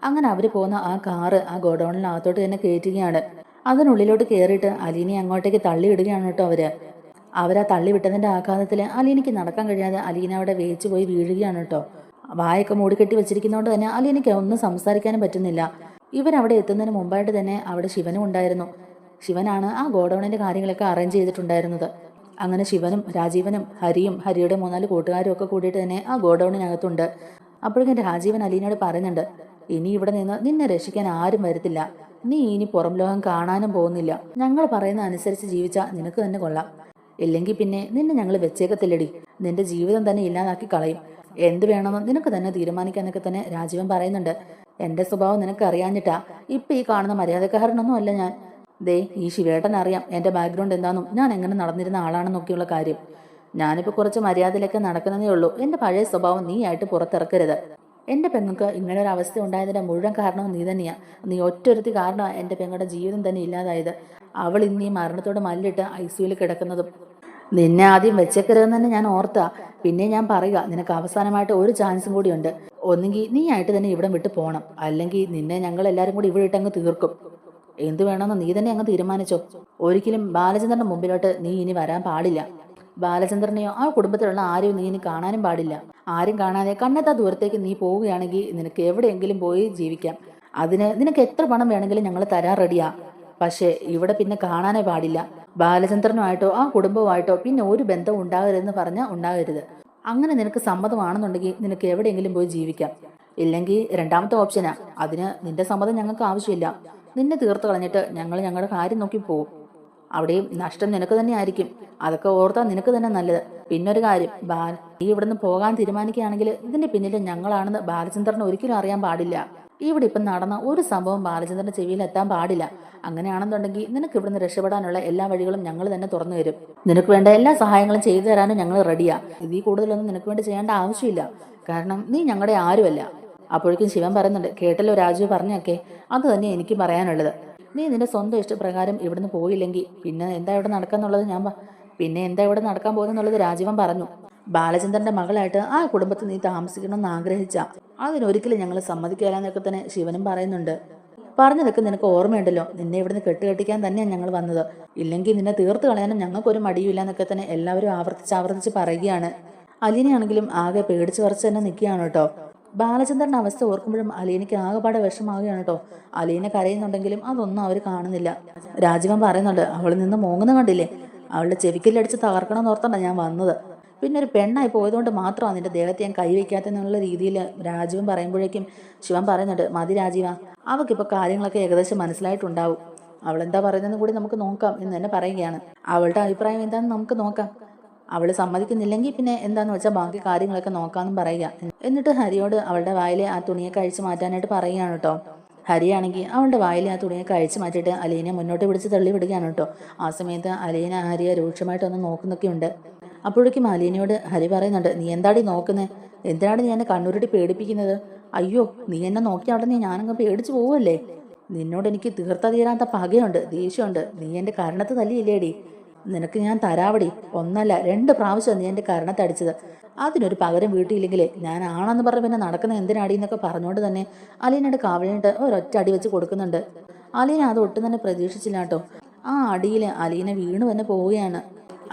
അങ്ങനെ അവർ പോകുന്ന ആ കാറ് ആ ഗോഡൌണിനകത്തോട്ട് തന്നെ കയറ്റുകയാണ്. അതിനുള്ളിലോട്ട് കയറിയിട്ട് അലീനയെ അങ്ങോട്ടേക്ക് തള്ളിയിടുകയാണ് കേട്ടോ അവരാ തള്ളി വിട്ടതിന്റെ ആഘാതത്തിൽ അലീനയ്ക്ക് നടക്കാൻ കഴിയാതെ അലീന അവിടെ വേച്ചു പോയി വീഴുകയാണ് കേട്ടോ. വായൊക്കെ മൂടിക്കെട്ടി വെച്ചിരിക്കുന്നതുകൊണ്ട് തന്നെ അലീനയ്ക്ക് ഒന്നും സംസാരിക്കാനും പറ്റുന്നില്ല. ഇവരവിടെ എത്തുന്നതിന് മുമ്പായിട്ട് തന്നെ അവിടെ ശിവനും ഉണ്ടായിരുന്നു. ശിവനാണ് ആ ഗോഡൌണിന്റെ കാര്യങ്ങളൊക്കെ അറേഞ്ച് ചെയ്തിട്ടുണ്ടായിരുന്നത്. അങ്ങനെ ശിവനും രാജീവനും ഹരിയുടെ 3-4 കൂട്ടുകാരും ഒക്കെ കൂടിയിട്ട് തന്നെ ആ ഗോഡൌണിനകത്തുണ്ട്. അപ്പോഴേക്കും രാജീവൻ അലീനയോട് പറയുന്നുണ്ട്, ഇനി ഇവിടെ നിന്ന് നിന്നെ രക്ഷിക്കാൻ ആരും വരത്തില്ല. നീ ഇനി പുറം ലോകം കാണാനും പോകുന്നില്ല. ഞങ്ങൾ പറയുന്ന അനുസരിച്ച് ജീവിച്ചാൽ നിനക്ക് തന്നെ കൊള്ളാം. ഇല്ലെങ്കിൽ പിന്നെ നിന്നെ ഞങ്ങൾ വെച്ചേക്കത്തില്ലടി. നിന്റെ ജീവിതം തന്നെ ഇല്ലാതാക്കി കളയും. എന്ത് വേണമെന്ന് നിനക്ക് തന്നെ തീരുമാനിക്കാനൊക്കെ തന്നെ രാജീവൻ പറയുന്നുണ്ട്. എന്റെ സ്വഭാവം നിനക്ക് അറിയാഞ്ഞിട്ടാ. ഇപ്പൊ ഈ കാണുന്ന മര്യാദക്കാരനൊന്നും അല്ല ഞാൻ. ദേ, ഈ ശിവേട്ടൻ അറിയാം എന്റെ ബാക്ക്ഗ്രൗണ്ട് എന്താണെന്നും ഞാൻ എങ്ങനെ നടന്നിരുന്ന ആളാണെന്നൊക്കെയുള്ള കാര്യം. ഞാനിപ്പോൾ കുറച്ച് മര്യാദയിലൊക്കെ നടക്കുന്നതേ ഉള്ളൂ. എന്റെ പഴയ സ്വഭാവം നീ ആയിട്ട് പുറത്തിറക്കരുത്. എന്റെ പെങ്ങൾക്ക് ഇങ്ങനെ ഒരു അവസ്ഥ ഉണ്ടായതിന്റെ മുഴുവൻ കാരണവും നീ തന്നെയാ. നീ ഒറ്റൊരുത്തി കാരണമാണ് എന്റെ പെങ്ങളുടെ ജീവിതം തന്നെ ഇല്ലാതായത്. അവൾ ഇന്ന് ഈ മരണത്തോട് മല്ലിട്ട് ICUയിൽ കിടക്കുന്നതും. നിന്നെ ആദ്യം വെച്ചേക്കരുതെന്ന് തന്നെ ഞാൻ ഓർത്താ. പിന്നെ ഞാൻ പറയുക, നിനക്ക് അവസാനമായിട്ട് ഒരു ചാൻസും കൂടി ഉണ്ട്. ഒന്നെങ്കിൽ നീ ആയിട്ട് തന്നെ ഇവിടം വിട്ട് പോകണം, അല്ലെങ്കിൽ നിന്നെ ഞങ്ങൾ എല്ലാവരും കൂടി ഇവിടെ ഇട്ടങ്ങ് തീർക്കും. എന്ത് വേണമെന്ന് നീ തന്നെ അങ്ങ് തീരുമാനിച്ചോ. ഒരിക്കലും ബാലചന്ദ്രന്റെ മുമ്പിലോട്ട് നീ ഇനി വരാൻ പാടില്ല. ബാലചന്ദ്രനെയോ ആ കുടുംബത്തിലുള്ള ആരെയും നീ ഇനി കാണാനും പാടില്ല. ആരും കാണാതെ കണ്ണെത്താ ദൂരത്തേക്ക് നീ പോവുകയാണെങ്കിൽ നിനക്ക് എവിടെയെങ്കിലും പോയി ജീവിക്കാം. അതിന് നിനക്ക് എത്ര പണം വേണമെങ്കിലും ഞങ്ങൾ തരാൻ റെഡിയാ. പക്ഷേ ഇവിടെ പിന്നെ കാണാനേ പാടില്ല. ബാലചന്ദ്രനുമായിട്ടോ ആ കുടുംബവുമായിട്ടോ പിന്നെ ഒരു ബന്ധവും ഉണ്ടാകരുതെന്ന് പറഞ്ഞാൽ ഉണ്ടാകരുത്. അങ്ങനെ നിനക്ക് സമ്മതമാണെന്നുണ്ടെങ്കിൽ നിനക്ക് എവിടെയെങ്കിലും പോയി ജീവിക്കാം. ഇല്ലെങ്കിൽ രണ്ടാമത്തെ ഓപ്ഷനാ. അതിന് നിന്റെ സമ്മതം ഞങ്ങൾക്ക് ആവശ്യമില്ല. നിന്നെ തീർത്ത് കളഞ്ഞിട്ട് ഞങ്ങൾ ഞങ്ങളുടെ കാര്യം നോക്കി പോകും. അവിടെയും നഷ്ടം നിനക്ക് തന്നെ ആയിരിക്കും. അതൊക്കെ ഓർത്താൽ നിനക്ക് തന്നെ നല്ലത്. പിന്നൊരു കാര്യം, നീ ഇവിടുന്ന് പോകാൻ തീരുമാനിക്കുകയാണെങ്കിൽ ഇതിന്റെ പിന്നിൽ ഞങ്ങളാണെന്ന് ബാലചന്ദ്രന് ഒരിക്കലും അറിയാൻ പാടില്ല. ഇവിടെ ഇപ്പം നടന്ന ഒരു സംഭവം ബാലചന്ദ്രന്റെ ചെവിയിൽ എത്താൻ പാടില്ല. അങ്ങനെയാണെന്നുണ്ടെങ്കിൽ നിനക്ക് ഇവിടുന്ന് രക്ഷപ്പെടാനുള്ള എല്ലാ വഴികളും ഞങ്ങൾ തന്നെ തുറന്നു തരും. നിനക്ക് വേണ്ട എല്ലാ സഹായങ്ങളും ചെയ്തു തരാനും ഞങ്ങൾ റെഡിയാ. ഇതിൽ കൂടുതലൊന്നും നിനക്ക് വേണ്ടി ചെയ്യേണ്ട ആവശ്യമില്ല. കാരണം നീ ഞങ്ങളുടെ ആരുമല്ല. അപ്പോഴേക്കും ശിവൻ പറയുന്നുണ്ട്, കേട്ടല്ലോ രാജു പറഞ്ഞൊക്കെ, അത് തന്നെ എനിക്ക് പറയാനുള്ളത്. നീ നിന്റെ സ്വന്തം ഇഷ്ടപ്രകാരം ഇവിടുന്ന് പോയില്ലെങ്കിൽ പിന്നെ എന്താ ഇവിടെ നടക്കാന്നുള്ളത് പിന്നെ എന്താ ഇവിടെ നടക്കാൻ പോകുന്നുള്ളത് രാജീവൻ പറഞ്ഞു. ബാലചന്ദ്രന്റെ മകളായിട്ട് ആ കുടുംബത്തിൽ നീ താമസിക്കണമെന്ന് ആഗ്രഹിച്ച അതിനൊരിക്കലും ഞങ്ങൾ സമ്മതിക്കാനൊക്കെ തന്നെ ശിവനും പറയുന്നുണ്ട്. പറഞ്ഞതൊക്കെ നിനക്ക് ഓർമ്മയുണ്ടല്ലോ. നിന്നെ ഇവിടുന്ന് കെട്ടുകെട്ടിക്കാൻ തന്നെയാണ് ഞങ്ങൾ വന്നത്. ഇല്ലെങ്കിൽ നിന്നെ തീർത്ത് കളയാനും ഞങ്ങൾക്കൊരു മടിയില്ല എന്നൊക്കെ തന്നെ എല്ലാവരും ആവർത്തിച്ച് പറയുകയാണ്. അലീനയാണെങ്കിലും ആകെ പേടിച്ച് വരച്ച് തന്നെ നിൽക്കുകയാണ് കേട്ടോ. ബാലചന്ദ്രന്റെ അവസ്ഥ ഓർക്കുമ്പോഴും അലീനയ്ക്ക് ആകെപ്പാടെ വിഷമാവുകയാണ് കേട്ടോ. അലീന കരയുന്നുണ്ടെങ്കിലും അതൊന്നും അവർ കാണുന്നില്ല. രാജീവൻ പറയുന്നുണ്ട്, അവളിൽ നിന്ന് മോങ്ങുന്ന കണ്ടില്ലേ, അവളുടെ ചെവിക്കല്ലടിച്ച് തകർക്കണമെന്ന് ഓർത്താണ് ഞാൻ വന്നത്. പിന്നെ ഒരു പെണ്ണായി പോയതുകൊണ്ട് മാത്രമാണ് നിന്റെ ദേഹത്തെ ഞാൻ കൈവയ്ക്കാത്തെന്നുള്ള രീതിയിൽ രാജീവൻ പറയുമ്പോഴേക്കും ശിവൻ പറയുന്നുണ്ട്, മതി രാജീവ, അവൾക്കിപ്പോൾ കാര്യങ്ങളൊക്കെ ഏകദേശം മനസ്സിലായിട്ടുണ്ടാവും. അവളെന്താ പറയുന്നതെന്ന് കൂടി നമുക്ക് നോക്കാം എന്ന് തന്നെ പറയുകയാണ്. അവളുടെ അഭിപ്രായം എന്താണെന്ന് നമുക്ക് നോക്കാം. അവൾ സമ്മതിക്കുന്നില്ലെങ്കിൽ പിന്നെ എന്താന്ന് വെച്ചാൽ ബാക്കി കാര്യങ്ങളൊക്കെ നോക്കാമെന്നും പറയുക. എന്നിട്ട് ഹരിയോട് അവളുടെ വായിലെ ആ തുണിയൊക്കെ അഴിച്ചു മാറ്റാനായിട്ട് പറയുകയാണ് കേട്ടോ. ഹരിയാണെങ്കിൽ അവളുടെ വായിലെ ആ തുണിയൊക്കെ അഴിച്ചു മാറ്റിയിട്ട് അലീനെ മുന്നോട്ട് പിടിച്ച് തള്ളി വിടുകയാണ് കേട്ടോ. ആ സമയത്ത് അലീന ഹരിയെ രൂക്ഷമായിട്ടൊന്ന് നോക്കുന്നൊക്കെയുണ്ട്. അപ്പോഴേക്കും അലീനയോട് ഹരി പറയുന്നുണ്ട്, നീ എന്താടി നോക്കുന്നത്? എന്തിനാണ് നീ എന്നെ കണ്ണൂരിട്ട് പേടിപ്പിക്കുന്നത്? അയ്യോ, നീ എന്നെ നോക്കി അവിടെ നീ ഞാനങ്ങ് പേടിച്ചു പോവല്ലേ? നിന്നോട് എനിക്ക് തീർത്ത തീരാത്ത പകയുണ്ട്, ദേഷ്യമുണ്ട്. നീ എൻ്റെ കരണത്ത് തല്ലിയില്ലേടി? നിനക്ക് ഞാൻ തരാവടി. ഒന്നല്ല 2 പ്രാവശ്യം നീ എൻ്റെ കരണത്തടിച്ചത്. അതിനൊരു പകരം വീട്ടിയില്ലെങ്കിലേ ഞാൻ ആണെന്ന് പറഞ്ഞ് പിന്നെ നടക്കുന്ന എന്തിനാടി എന്നൊക്കെ പറഞ്ഞുകൊണ്ട് തന്നെ അലീനയുടെ കാവലിനിട്ട് ഒരൊറ്റ അടി വെച്ച് കൊടുക്കുന്നുണ്ട്. അലീന അത് ഒട്ടും തന്നെ പ്രതീക്ഷിച്ചില്ല കേട്ടോ. ആ അടിയിൽ അലീന വീണു തന്നെ പോവുകയാണ്.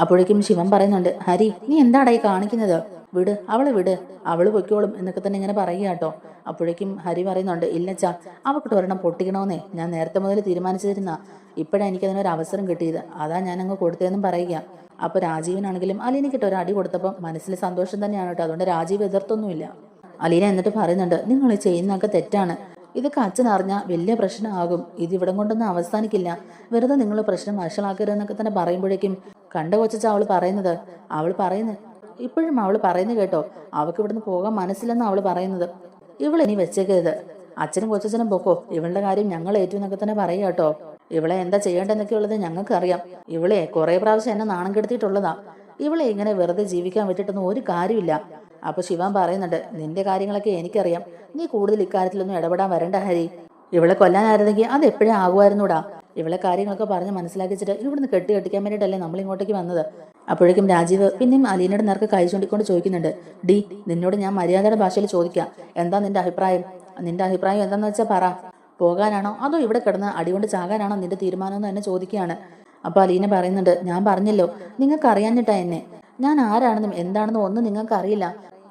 അപ്പോഴേക്കും ശിവൻ പറയുന്നുണ്ട്, ഹരി നീ എന്താടായി കാണിക്കുന്നത്? വിട്, അവളെ വിട്, അവള് പൊയ്ക്കോളും എന്നൊക്കെ തന്നെ ഇങ്ങനെ പറയുക കേട്ടോ. അപ്പോഴേക്കും ഹരി പറയുന്നുണ്ട്, ഇല്ലച്ചാ, അവക്കിട്ട് ഒരെണ്ണം പൊട്ടിക്കണമെന്നേ ഞാൻ നേരത്തെ മുതൽ തീരുമാനിച്ചിരുന്ന. ഇപ്പോഴാണ് എനിക്കതിനൊരു അവസരം കിട്ടിയത്, അതാ ഞാൻ അങ്ങ് കൊടുത്തതെന്നും പറയുക. അപ്പൊ രാജീവനാണെങ്കിലും അലീനക്കിട്ട് ഒരു അടി കൊടുത്തപ്പോൾ മനസ്സിൽ സന്തോഷം തന്നെയാണ് കേട്ടോ. അതുകൊണ്ട് രാജീവ് എതിർത്തൊന്നുമില്ല. അലീന എന്നിട്ട് പറയുന്നുണ്ട്, നിങ്ങൾ ചെയ്യുന്നതൊക്കെ തെറ്റാണ്. ഇതൊക്കെ അച്ഛൻ അറിഞ്ഞാൽ വലിയ പ്രശ്നമാകും. ഇത് ഇവിടം കൊണ്ടൊന്നും അവസാനിക്കില്ല. വെറുതെ നിങ്ങൾ പ്രശ്നം വഷളാക്കരുതെന്നൊക്കെ തന്നെ പറയുമ്പോഴേക്കും കണ്ട കൊച്ചാ അവൾ പറയുന്നത് ഇപ്പോഴും അവൾ പറയുന്നത് കേട്ടോ. അവൾക്ക് ഇവിടുന്ന് പോകാൻ മനസ്സില്ലെന്ന് അവൾ പറയുന്നത്. ഇവളിനി വെച്ചേക്കരുത്, അച്ഛനും കൊച്ചച്ഛനും പൊക്കോ, ഇവളുടെ കാര്യം ഞങ്ങൾ ഏറ്റു എന്നൊക്കെ തന്നെ പറയുക കേട്ടോ. ഇവളെ എന്താ ചെയ്യേണ്ടതെന്നൊക്കെ ഉള്ളത് ഞങ്ങൾക്ക് അറിയാം. ഇവളെ കുറെ പ്രാവശ്യം എന്നെ നാണം കെടുത്തിയിട്ടുള്ളതാ. ഇവളെ ഇങ്ങനെ വെറുതെ ജീവിക്കാൻ വിട്ടിട്ടൊന്നും ഒരു കാര്യമില്ല. അപ്പൊ ശിവൻ പറയുന്നുണ്ട്, നിന്റെ കാര്യങ്ങളൊക്കെ എനിക്കറിയാം. നീ കൂടുതൽ ഇക്കാര്യത്തിലൊന്നും ഇടപെടാൻ വരണ്ട ഹരി. ഇവളെ കൊല്ലാനായിരുന്നെങ്കിൽ അത് എപ്പോഴേ ആകുമായിരുന്നൂടാ. ഇവളെ കാര്യങ്ങളൊക്കെ പറഞ്ഞ് മനസ്സിലാക്കിച്ചിട്ട് ഇവിടുന്ന് കെട്ടിക്കാൻ വേണ്ടിയിട്ടല്ലേ നമ്മൾ ഇങ്ങോട്ടേക്ക് വന്നത്. അപ്പോഴേക്കും രാജീവ് പിന്നെയും അലീനയുടെ നേർക്ക് കൈ ചൂണ്ടിക്കൊണ്ട് ചോദിക്കുന്നുണ്ട്, ഡി, നിന്നോട് ഞാൻ മര്യാദയുടെ ഭാഷയിൽ ചോദിക്കാം, എന്താ നിന്റെ അഭിപ്രായം? നിന്റെ അഭിപ്രായം എന്താന്ന് വെച്ചാൽ പറ. പോകാനാണോ അതോ ഇവിടെ കിടന്ന് അടികൊണ്ട് ചാകാനാണോ നിന്റെ തീരുമാനം എന്ന് തന്നെ ചോദിക്കുകയാണ്. അപ്പൊ അലീന പറയുന്നുണ്ട്, ഞാൻ പറഞ്ഞല്ലോ, നിങ്ങൾക്ക് അറിയാഞ്ഞിട്ടാ എന്നെ. ഞാൻ ആരാണെന്നും എന്താണെന്നും ഒന്നും നിങ്ങൾക്ക് അറിയില്ല.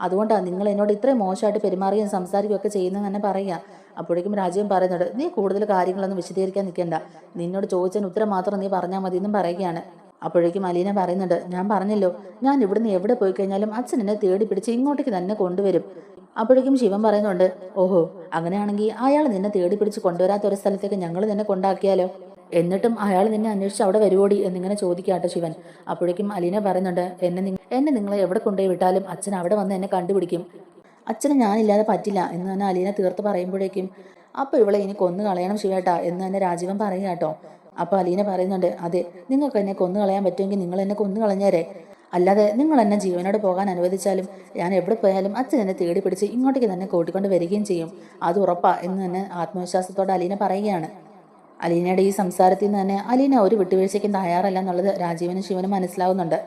അതുകൊണ്ടാണ് നിങ്ങൾ എന്നോട് ഇത്രയും മോശമായിട്ട് പെരുമാറുകയും സംസാരിക്കുകയും ഒക്കെ ചെയ്യുന്നതെന്ന് തന്നെ പറയുക. അപ്പോഴേക്കും രാജീവൻ പറയുന്നുണ്ട്, നീ കൂടുതൽ കാര്യങ്ങളൊന്നും വിശദീകരിക്കാൻ നിൽക്കണ്ട. നിന്നോട് ചോദിച്ചതിന് ഉത്തരം മാത്രം നീ പറഞ്ഞാൽ മതി എന്നും പറയുകയാണ്. അപ്പോഴേക്കും അലീന പറയുന്നുണ്ട്, ഞാൻ പറഞ്ഞല്ലോ, ഞാൻ ഇവിടുന്ന് എവിടെ പോയി കഴിഞ്ഞാലും അച്ഛൻ എന്നെ തേടി പിടിച്ച് ഇങ്ങോട്ടേക്ക് തന്നെ കൊണ്ടുവരും. അപ്പോഴേക്കും ശിവൻ പറയുന്നുണ്ട്, ഓഹോ, അങ്ങനെയാണെങ്കിൽ അയാൾ നിന്നെ തേടി പിടിച്ച് കൊണ്ടുവരാത്ത ഒരു സ്ഥലത്തേക്ക് ഞങ്ങൾ നിന്നെ കൊണ്ടാക്കിയാലോ? എന്നിട്ടും അയാൾ നിന്നെ അന്വേഷിച്ച് അവിടെ വരുവോടി എന്നിങ്ങനെ ചോദിക്കാട്ടോ ശിവൻ. അപ്പോഴേക്കും അലീന പറയുന്നുണ്ട്, എന്നെ നിങ്ങൾ എവിടെ കൊണ്ടുപോയി വിട്ടാലും അച്ഛൻ അവിടെ വന്ന് എന്നെ കണ്ടുപിടിക്കും. അച്ഛന് ഞാനില്ലാതെ പറ്റില്ല എന്ന് തന്നെ അലീന തീർത്ത് പറയുമ്പോഴേക്കും അപ്പൊ ഇവളെ ഇനി കൊന്നു കളയണം ശിവേട്ടാ എന്ന് തന്നെ രാജീവൻ പറയുക കേട്ടോ. അപ്പൊ അലീന പറയുന്നുണ്ട്, അതെ, നിങ്ങൾക്ക് എന്നെ കൊന്നു കളയാൻ പറ്റുമെങ്കിൽ നിങ്ങൾ എന്നെ കൊന്നു കളഞ്ഞേരെ. അല്ലാതെ നിങ്ങൾ എന്നെ ജീവനോട് പോകാൻ അനുവദിച്ചാലും ഞാൻ എവിടെ പോയാലും അച്ഛൻ എന്നെ തേടി പിടിച്ച് ഇങ്ങോട്ടേക്ക് തന്നെ കൂട്ടിക്കൊണ്ട് വരികയും ചെയ്യും. അത് ഉറപ്പാ എന്ന് തന്നെ ആത്മവിശ്വാസത്തോടെ അലീന പറയുകയാണ്. അലീനയുടെ ഈ സംസാരത്തിൽ നിന്ന് തന്നെ അലീന ഒരു വിട്ടുവീഴ്ചയ്ക്കും തയ്യാറല്ല എന്നുള്ളത് രാജീവനും ശിവനും മനസ്സിലാവുന്നുണ്ട്.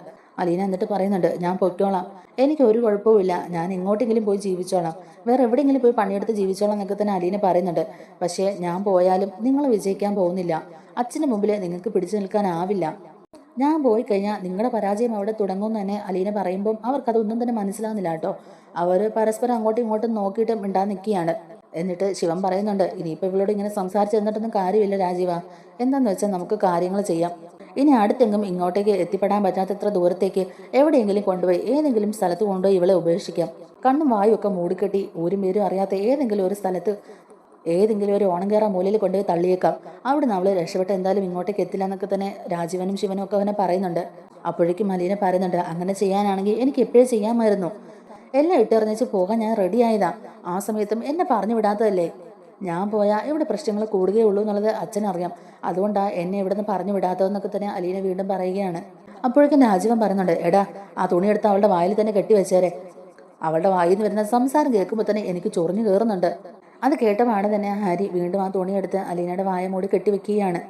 അലീന എന്നിട്ട് പറയുന്നുണ്ട്, ഞാൻ പൊയ്ക്കോളാം, എനിക്ക് ഒരു കുഴപ്പവുമില്ല, ഞാൻ എങ്ങോട്ടെങ്കിലും പോയി ജീവിച്ചോളാം, വേറെ എവിടെയെങ്കിലും പോയി പണിയെടുത്ത് ജീവിച്ചോളാം എന്നൊക്കെ തന്നെ അലീന പറയുന്നുണ്ട്. പക്ഷേ ഞാൻ പോയാലും നിങ്ങൾ വിജയിക്കാൻ പോകുന്നില്ല. അച്ഛൻ്റെ മുമ്പിൽ നിങ്ങൾക്ക് പിടിച്ചു നിൽക്കാനാവില്ല. ഞാൻ പോയി കഴിഞ്ഞാൽ നിങ്ങളുടെ പരാജയം അവിടെ തുടങ്ങുമെന്ന് തന്നെ അലീന പറയുമ്പം അവർക്കതൊന്നും തന്നെ മനസ്സിലാവുന്നില്ല കേട്ടോ. അവർ പരസ്പരം അങ്ങോട്ടും ഇങ്ങോട്ടും നോക്കിയിട്ട് മിണ്ടാൻ നിൽക്കുകയാണ്. എന്നിട്ട് ശിവൻ പറയുന്നുണ്ട്, ഇനിയിപ്പോൾ ഇവളോട് ഇങ്ങനെ സംസാരിച്ച് തന്നിട്ടൊന്നും കാര്യമില്ല രാജീവ. എന്താന്ന് വെച്ചാൽ നമുക്ക് കാര്യങ്ങൾ ചെയ്യാം. ഇനി അടുത്തെങ്കിലും ഇങ്ങോട്ടേക്ക് എത്തിപ്പെടാൻ പറ്റാത്തത്ര ദൂരത്തേക്ക് എവിടെയെങ്കിലും കൊണ്ടുപോയി ഏതെങ്കിലും സ്ഥലത്ത് കൊണ്ടുപോയി ഇവളെ ഉപേക്ഷിക്കാം. കണ്ണും വായും ഒക്കെ മൂടിക്കെട്ടി ഊരും പേരും അറിയാത്ത ഏതെങ്കിലും ഒരു സ്ഥലത്ത് ഏതെങ്കിലും ഒരു ഓണം കയറാൻ മൂലയിൽ കൊണ്ടുപോയി തള്ളിയേക്കാം. അവിടെ നമ്മൾ രക്ഷപ്പെട്ട് എന്തായാലും ഇങ്ങോട്ടേക്ക് എത്തില്ല എന്നൊക്കെ തന്നെ രാജീവനും ശിവനും ഒക്കെ അവനെ പറയുന്നുണ്ട്. അപ്പോഴേക്കും അലീന പറയുന്നുണ്ട്, അങ്ങനെ ചെയ്യാനാണെങ്കിൽ എനിക്ക് എപ്പോഴും ചെയ്യാമായിരുന്നു. എല്ലാം ഇട്ടെറിഞ്ഞിച്ച് പോകാൻ ഞാൻ റെഡി ആയതാ. ആ സമയത്തും എന്നെ പറഞ്ഞു വിടാത്തതല്ലേ. ഞാൻ പോയാൽ ഇവിടെ പ്രശ്നങ്ങൾ കൂടുകയുള്ളൂ എന്നുള്ളത് അച്ഛനറിയാം. അതുകൊണ്ടാണ് എന്നെ ഇവിടെ നിന്ന് പറഞ്ഞു വിടാത്തതെന്നൊക്കെ തന്നെ അലീന വീണ്ടും പറയുകയാണ്. അപ്പോഴേക്കും രാജീവൻ പറയുന്നുണ്ട്, എടാ, ആ തുണിയെടുത്ത് അവളുടെ വായിൽ തന്നെ കെട്ടിവെച്ചേരെ. അവളുടെ വായിൽ നിന്ന് വരുന്ന സംസാരം കേൾക്കുമ്പോൾ തന്നെ എനിക്ക് ചൊറിഞ്ഞു കയറുന്നുണ്ട്. അത് കേട്ട പാടെ തന്നെ ഹരി വീണ്ടും ആ തുണിയെടുത്ത് അലീനയുടെ വായ മൂടി കെട്ടിവെക്കുകയാണ്.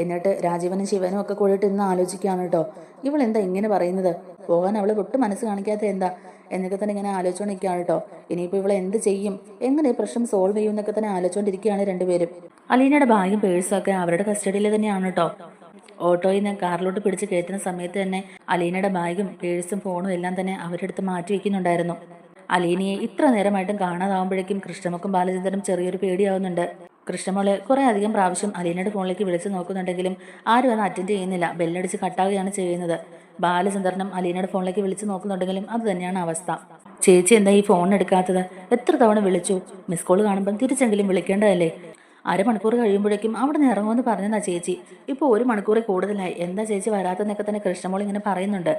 എന്നിട്ട് രാജീവനും ശിവനും ഒക്കെ കൂടിയിട്ട് ഇന്ന് ആലോചിക്കുകയാണ് കേട്ടോ, ഇവൾ എന്താ ഇങ്ങനെ പറയുന്നത്? പോകാൻ അവൾ ഒട്ടും മനസ്സ് കാണിക്കാത്ത എന്താ എന്നൊക്കെ തന്നെ ഇങ്ങനെ ആലോചിച്ചുകൊണ്ടിരിക്കുകയാണ് കേട്ടോ. ഇനിയിപ്പോൾ ഇവളെ എന്ത് ചെയ്യും, എങ്ങനെ ഈ പ്രശ്നം സോൾവ് ചെയ്യും എന്നൊക്കെ തന്നെ ആലോചിച്ചുകൊണ്ടിരിക്കുകയാണ് രണ്ടുപേരും. അലീനയുടെ ബാഗും പേഴ്സൊക്കെ അവരുടെ കസ്റ്റഡിയിൽ തന്നെയാണ് കേട്ടോ. ഓട്ടോയിൽ നിന്ന് കാറിലോട്ട് പിടിച്ച് കയറ്റുന്ന സമയത്ത് തന്നെ അലീനയുടെ ബാഗും പേഴ്സും ഫോണും എല്ലാം തന്നെ അവരുടെ അടുത്ത് മാറ്റി വെക്കുന്നുണ്ടായിരുന്നു. അലീനയെ ഇത്ര നേരമായിട്ടും കാണാതാവുമ്പോഴേക്കും കൃഷ്ണമുക്കും ബാലചന്ദ്രനും ചെറിയൊരു പേടിയാവുന്നുണ്ട്. കൃഷ്ണമോള് കുറെ അധികം പ്രാവശ്യം അലീനയുടെ ഫോണിലേക്ക് വിളിച്ചു നോക്കുന്നുണ്ടെങ്കിലും ആരും അത് അറ്റൻഡ് ചെയ്യുന്നില്ല. ബെല്ലടിച്ച് കട്ടാവുകയാണ് ചെയ്യുന്നത്. ബാലചന്ദ്രനും അലീനയുടെ ഫോണിലേക്ക് വിളിച്ചു നോക്കുന്നുണ്ടെങ്കിലും അത് തന്നെയാണ് അവസ്ഥ. ചേച്ചി എന്താ ഈ ഫോൺ എടുക്കാത്തത്? എത്ര തവണ വിളിച്ചു? മിസ് കോൾ കാണുമ്പം തിരിച്ചെങ്കിലും വിളിക്കേണ്ടതല്ലേ? അരമണിക്കൂർ കഴിയുമ്പോഴേക്കും അവിടെ നിന്ന് ഇറങ്ങുമെന്ന് പറഞ്ഞതാ ചേച്ചി. ഇപ്പോൾ 1 മണിക്കൂറിൽ കൂടുതലായി. എന്താ ചേച്ചി വരാത്തതെന്നൊക്കെ തന്നെ കൃഷ്ണമോൾ ഇങ്ങനെ പറയുന്നുണ്ട്.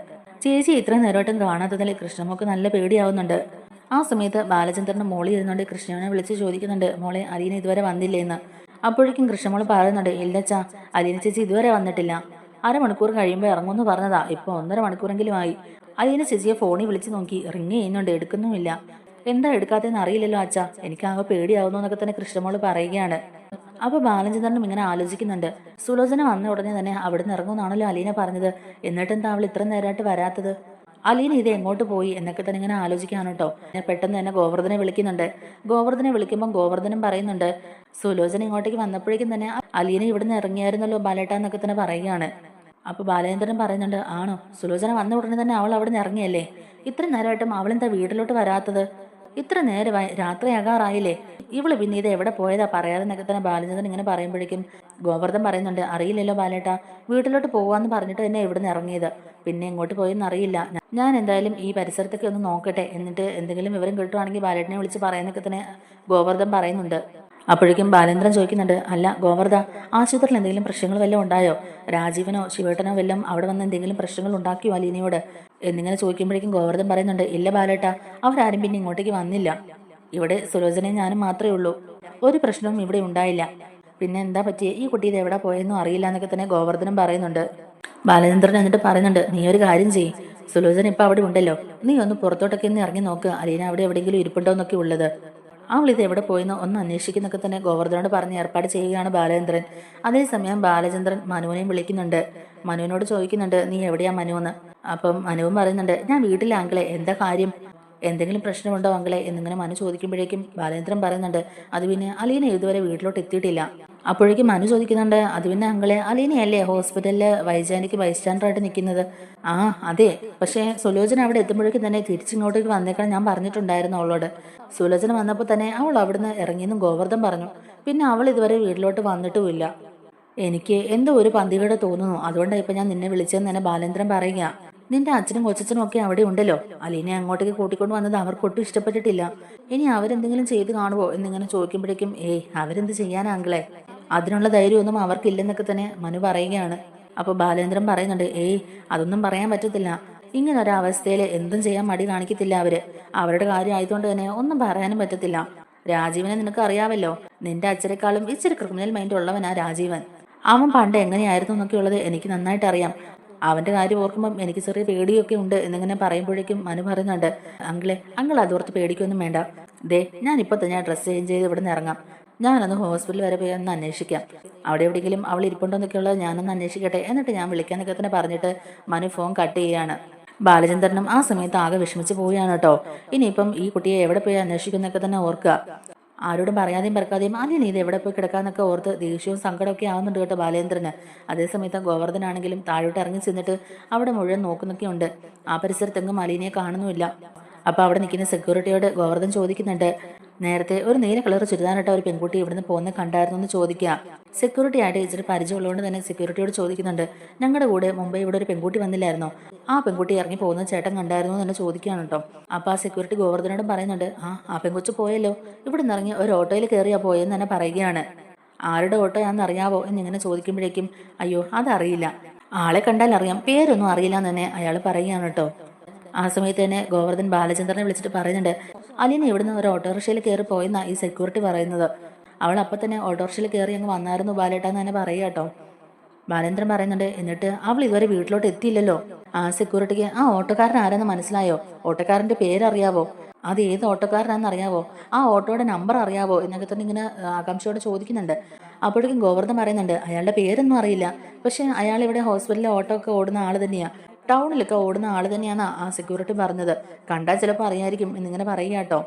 ചേച്ചി ഇത്രയും നേരമായിട്ടും കാണാത്തതിൽ കൃഷ്ണമോൾക്ക് നല്ല പേടിയാവുന്നുണ്ട്. ആ സമയത്ത് ബാലചന്ദ്രന്റെ മോളി ഇരുന്നുകൊണ്ട് കൃഷ്ണനെ വിളിച്ച് ചോദിക്കുന്നുണ്ട്, മോളെ അലീന ഇതുവരെ വന്നില്ലേ എന്ന്. അപ്പോഴേക്കും കൃഷ്ണമോൾ പറയുന്നുണ്ട്, ഇല്ലച്ചാ, അലീന ചേച്ചി ഇതുവരെ വന്നിട്ടില്ല. അരമണിക്കൂർ കഴിയുമ്പോൾ ഇറങ്ങുമെന്ന് പറഞ്ഞതാ. ഇപ്പോൾ 1.5 മണിക്കൂറെങ്കിലും ആയി. അലീന ചേച്ചിയെ ഫോണിൽ വിളിച്ച് നോക്കി, റിങ് ചെയ്യുന്നുണ്ട്, എടുക്കുന്നുമില്ല. എന്താ എടുക്കാത്തതെന്ന് അറിയില്ലല്ലോ അച്ഛാ, എനിക്കാകെ പേടിയാവുന്നു എന്നൊക്കെ തന്നെ കൃഷ്ണമോള് പറയുകയാണ്. അപ്പൊ ബാലചന്ദ്രനും ഇങ്ങനെ ആലോചിക്കുന്നുണ്ട്, സുലോചന വന്ന ഉടനെ തന്നെ അവിടെ നിന്ന് ഇറങ്ങുമെന്നാണല്ലോ അലീന പറഞ്ഞത്. എന്നിട്ടെന്താ അവൾ ഇത്ര നേരമായിട്ട് വരാത്തത്? അലീന ഇത് എങ്ങോട്ട് പോയി എന്നൊക്കെ തന്നെ ഇങ്ങനെ ആലോചിക്കാണ് കേട്ടോ. പെട്ടെന്ന് തന്നെ ഗോവർദ്ധനെ വിളിക്കുന്നുണ്ട്. ഗോവർദ്ധനെ വിളിക്കുമ്പോൾ ഗോവർദ്ധനം പറയുന്നുണ്ട്, സുലോചന ഇങ്ങോട്ടേക്ക് വന്നപ്പോഴേക്കും തന്നെ അലീന ഇവിടുന്ന് ഇറങ്ങിയായിരുന്നല്ലോ ബാലേട്ട എന്നൊക്കെ തന്നെ പറയുകയാണ്. അപ്പൊ ബാലേന്ദ്രൻ പറയുന്നുണ്ട്, ആണോ, സുലോചന വന്ന ഉടനെ തന്നെ അവൾ അവിടെ നിന്ന് ഇറങ്ങിയല്ലേ? ഇത്ര നേരമായിട്ടും അവളെന്താ വീട്ടിലോട്ട് വരാത്തത്? ഇത്ര നേരമായി, രാത്രിയാകാറായില്ലേ? ഇവള് പിന്നെ ഇത് എവിടെ പോയതാ പറയാതെ എന്നൊക്കെ തന്നെ ബാലചന്ദ്രൻ ഇങ്ങനെ പറയുമ്പോഴേക്കും ഗോവർദ്ധൻ പറയുന്നുണ്ട്, അറിയില്ലല്ലോ ബാലേട്ട, വീട്ടിലോട്ട് പോവാന്ന് പറഞ്ഞിട്ട് തന്നെ ഇവിടുന്ന് ഇറങ്ങിയത്. പിന്നെ എങ്ങോട്ട് പോയെന്ന് അറിയില്ല. ഞാൻ എന്തായാലും ഈ പരിസരത്തൊക്കെ ഒന്ന് നോക്കട്ടെ, എന്നിട്ട് എന്തെങ്കിലും വിവരം കിട്ടുവാണെങ്കിൽ ബാലേട്ടനെ വിളിച്ച് പറയാനൊക്കെ തന്നെ ഗോവർദ്ധൻ പറയുന്നുണ്ട്. അപ്പോഴേക്കും ബാലേന്ദ്രൻ ചോദിക്കുന്നുണ്ട്, അല്ല ഗോവർദ്ധ, ആശുപത്രിയിൽ എന്തെങ്കിലും പ്രശ്നങ്ങൾ വല്ലതും ഉണ്ടായോ? രാജീവനോ ശിവേട്ടനോ വല്ലതും അവിടെ വന്ന് എന്തെങ്കിലും പ്രശ്നങ്ങൾ ഉണ്ടാക്കിയോ അലീനയോട് എന്നിങ്ങനെ ചോദിക്കുമ്പോഴേക്കും ഗോവർദ്ധൻ പറയുന്നുണ്ട്, ഇല്ല ബാലേട്ട, അവരാരും പിന്നെ ഇങ്ങോട്ടേക്ക് വന്നില്ല. ഇവിടെ സുലോചനയും ഞാനും മാത്രമേ ഉള്ളൂ. ഒരു പ്രശ്നവും ഇവിടെ ഉണ്ടായില്ല. പിന്നെ എന്താ പറ്റിയേ? ഈ കുട്ടി ഇത് എവിടെ പോയെന്നും അറിയില്ല എന്നൊക്കെ തന്നെ ഗോവർദ്ധനം പറയുന്നുണ്ട്. ബാലചന്ദ്രൻ എന്നിട്ട് പറയുന്നുണ്ട്, നീ ഒരു കാര്യം ചെയ്യ്, സുലോചന ഇപ്പൊ അവിടെ ഉണ്ടല്ലോ, നീ ഒന്ന് പുറത്തോട്ടൊക്കെ ഒന്ന് ഇറങ്ങി നോക്ക്, അലീന അവിടെ എവിടെയെങ്കിലും ഇരിപ്പുണ്ടോ എന്നൊക്കെ ഉള്ളത്. അവൾ ഇത് എവിടെ പോയെന്നോ ഒന്ന് അന്വേഷിക്കുന്നൊക്കെ തന്നെ ഗോവർദ്ധനോട് പറഞ്ഞ് ഏർപ്പാട് ചെയ്യുകയാണ് ബാലചന്ദ്രൻ. അതേസമയം ബാലചന്ദ്രൻ മനുവിനെയും വിളിക്കുന്നുണ്ട്. മനുവിനോട് ചോദിക്കുന്നുണ്ട്, നീ എവിടെയാ മനു എന്ന്. അപ്പം മനുവും പറയുന്നുണ്ട്, ഞാൻ വീട്ടിലെ അങ്കിളെ, എന്താ കാര്യം? എന്തെങ്കിലും പ്രശ്നമുണ്ടോ അങ്കിളെ എന്നിങ്ങനെ മനു ചോദിക്കുമ്പോഴേക്കും ബാലേന്ദ്രൻ പറയുന്നുണ്ട്, അത് പിന്നെ അലീന ഇതുവരെ വീട്ടിലോട്ട് എത്തിയിട്ടില്ല. അപ്പോഴേക്കും മനു ചോദിക്കുന്നുണ്ട്, അത് പിന്നെ അങ്കിളെ, അലീനയല്ലേ ഹോസ്പിറ്റലിൽ വൈജാനിക്ക് ബൈസ്റ്റാൻഡറായിട്ട് നിൽക്കുന്നത്? ആ അതെ, പക്ഷേ സുലോചന അവിടെ എത്തുമ്പോഴേക്കും തന്നെ തിരിച്ചിങ്ങോട്ടേക്ക് വന്നേക്കണം ഞാൻ പറഞ്ഞിട്ടുണ്ടായിരുന്നു അവളോട്. സുലോചന വന്നപ്പോൾ തന്നെ അവൾ അവിടുന്ന് ഇറങ്ങിയെന്നും ഗോവർദ്ധൻ പറഞ്ഞു. പിന്നെ അവൾ ഇതുവരെ വീട്ടിലോട്ട് വന്നിട്ടുമില്ല. എനിക്ക് എന്തോ ഒരു പന്തികേട് തോന്നുന്നു, അതുകൊണ്ടാണ് ഇപ്പൊ ഞാൻ നിന്നെ വിളിച്ചതെന്ന് തന്നെ ബാലേന്ദ്രൻ പറയുക. നിന്റെ അച്ഛനും കൊച്ചച്ഛനും ഒക്കെ അവിടെ ഉണ്ടല്ലോ, അലീനെ അങ്ങോട്ടേക്ക് കൂട്ടിക്കൊണ്ട് വന്നത് അവർക്കൊട്ടും ഇഷ്ടപ്പെട്ടിട്ടില്ല. ഇനി അവരെന്തെങ്കിലും ചെയ്ത് കാണുമോ എന്നിങ്ങനെ ചോദിക്കുമ്പോഴേക്കും, ഏയ് അവരെന്ത് ചെയ്യാനാ അങ്കിളെ, അതിനുള്ള ധൈര്യമൊന്നും അവർക്കില്ലെന്നൊക്കെ തന്നെ മനു പറയുകയാണ്. അപ്പൊ ബാലേന്ദ്രൻ പറയുന്നുണ്ട്, ഏയ് അതൊന്നും പറയാൻ പറ്റത്തില്ല, ഇങ്ങനൊരവസ്ഥയിൽ എന്തും ചെയ്യാൻ മടി കാണിക്കത്തില്ല അവര്. അവരുടെ കാര്യം ആയതുകൊണ്ട് തന്നെ ഒന്നും പറയാനും പറ്റത്തില്ല. രാജീവനെ നിനക്ക് അറിയാവല്ലോ, നിന്റെ അച്ഛനേക്കാളും ഇച്ചിരി ക്രിമിനൽ മൈൻഡ് ഉള്ളവനാ രാജീവൻ. അവൻ പണ്ട് എങ്ങനെയായിരുന്നു എന്നൊക്കെയുള്ളത് എനിക്ക് നന്നായിട്ട് അറിയാം. അവന്റെ കാര്യം ഓർക്കുമ്പം എനിക്ക് ചെറിയ പേടിയൊക്കെ ഉണ്ട് എന്നിങ്ങനെ പറയുമ്പോഴേക്കും മനു പറയുന്നുണ്ട്, അങ്കിളെ, അങ്കിൾ അതോർത്ത് പേടിക്കൊന്നും വേണ്ട. ദേ, ഞാൻ ഇപ്പൊ തന്നെ ഡ്രസ്സ് ചേഞ്ച് ചെയ്ത് ഇവിടെ നിന്ന് ഇറങ്ങാം. ഞാനൊന്ന് ഹോസ്പിറ്റലിൽ വരെ പോയി ഒന്ന് അന്വേഷിക്കാം. അവിടെ എവിടെയെങ്കിലും അവൾ ഇരിപ്പുണ്ടോ എന്നൊക്കെയുള്ളത് ഞാനൊന്ന് അന്വേഷിക്കട്ടെ, എന്നിട്ട് ഞാൻ വിളിക്കാന്നൊക്കെ തന്നെ പറഞ്ഞിട്ട് മനു ഫോൺ കട്ട് ചെയ്യുകയാണ്. ബാലചന്ദ്രനും ആ സമയത്ത് ആകെ വിഷമിച്ച് പോവുകയാണ് കേട്ടോ. ഇനിയിപ്പം ഈ കുട്ടിയെ എവിടെ പോയി അന്വേഷിക്കുന്നൊക്കെ തന്നെ ഓർക്കുക. ആരോടും പറയാതെയും പറക്കാതെയും അലീന ഇത് എവിടെ പോയി കിടക്കാന്നൊക്കെ ഓർത്ത് ദേഷ്യവും സങ്കടമൊക്കെ ആവുന്നുണ്ട് കേട്ടോ ബാലേന്ദ്രന്. അതേസമയത്ത് ഗോവർദ്ധനാണെങ്കിലും താഴോട്ട് ഇറങ്ങി ചെന്നിട്ട് അവിടെ മുഴുവൻ നോക്കുന്നൊക്കെ ഉണ്ട്. ആ പരിസരത്തെങ്ങും അലീനയെ കാണുന്നുമില്ല. അപ്പൊ അവിടെ നിൽക്കുന്ന സെക്യൂരിറ്റിയോട് ഗോവർദ്ധൻ ചോദിക്കുന്നുണ്ട്, നേരത്തെ ഒരു നീല കളർ ചുരിദാറിട്ട ഒരു പെൺകുട്ടി ഇവിടുന്ന് പോകുന്ന കണ്ടായിരുന്നു എന്ന് ചോദിക്കുക. സെക്യൂരിറ്റി ആയിട്ട് ഇച്ചിരി പരിചയമുള്ളതുകൊണ്ട് തന്നെ സെക്യൂരിറ്റിയോട് ചോദിക്കുന്നുണ്ട്, ഞങ്ങളുടെ കൂടെ മുമ്പേ ഇവിടെ ഒരു പെൺകുട്ടി വന്നില്ലായിരുന്നോ, ആ പെൺകുട്ടി ഇറങ്ങി പോകുന്ന ചേട്ടൻ കണ്ടായിരുന്നു എന്ന് ചോദിക്കുകയാണ് കേട്ടോ. അപ്പൊ ആ സെക്യൂരിറ്റി ഗോവർദ്ധനോടും പറയുന്നുണ്ട്, ആ പെൺകുച്ച് പോയല്ലോ, ഇവിടെ നിന്ന് ഇറങ്ങി ഒരു ഓട്ടോയിൽ കയറിയാ പോയെന്ന് തന്നെ പറയുകയാണ്. ആരുടെ ഓട്ടോയാണെന്ന് അറിയാവോ എന്നിങ്ങനെ ചോദിക്കുമ്പോഴേക്കും, അയ്യോ അതറിയില്ല, ആളെ കണ്ടാൽ അറിയാം, പേരൊന്നും അറിയില്ല എന്ന് തന്നെ അയാൾ പറയുകയാണ് കേട്ടോ. ആ സമയത്ത് തന്നെ ഗോവർദ്ധൻ ബാലചന്ദ്രനെ വിളിച്ചിട്ട് പറയുന്നുണ്ട്, അലീന ഇവിടുന്ന് ഒരു ഓട്ടോറിക്ഷയിൽ കയറി പോയെന്നാ ഈ സെക്യൂരിറ്റി പറയുന്നത്. അവൾ അപ്പം തന്നെ ഓട്ടോറിക്ഷയിൽ കയറി അങ്ങ് വന്നായിരുന്നു ബാലേട്ടാന്ന് തന്നെ പറയുക കേട്ടോ. ബാലേന്ദ്രൻ പറയുന്നുണ്ട്, എന്നിട്ട് അവൾ ഇതുവരെ വീട്ടിലോട്ട് എത്തിയില്ലല്ലോ. ആ സെക്യൂരിറ്റിക്ക് ആ ഓട്ടോക്കാരൻ ആരെന്ന് മനസ്സിലായോ? ഓട്ടോക്കാരന്റെ പേരറിയാവോ? അത് ഏത് ഓട്ടോക്കാരനാണെന്ന് അറിയാവോ? ആ ഓട്ടോയുടെ നമ്പർ അറിയാവോ എന്നൊക്കെ തന്നെ ഇങ്ങനെ ആകാംക്ഷയോടെ ചോദിക്കുന്നുണ്ട്. അപ്പോഴേക്കും ഗോവർദ്ധൻ പറയുന്നുണ്ട്, അയാളുടെ പേരൊന്നും അറിയില്ല, പക്ഷെ അയാൾ ഇവിടെ ഹോസ്പിറ്റലിലെ ഓട്ടോ ഒക്കെ ഓടുന്ന ആള് തന്നെയാ, ടൗണിലൊക്കെ ഓടുന്ന ആള് തന്നെയാണ് ആ സെക്യൂരിറ്റി പറഞ്ഞത്. കണ്ടാൽ ചിലപ്പോൾ അറിയായിരിക്കും എന്നിങ്ങനെ പറയുക കേട്ടോ.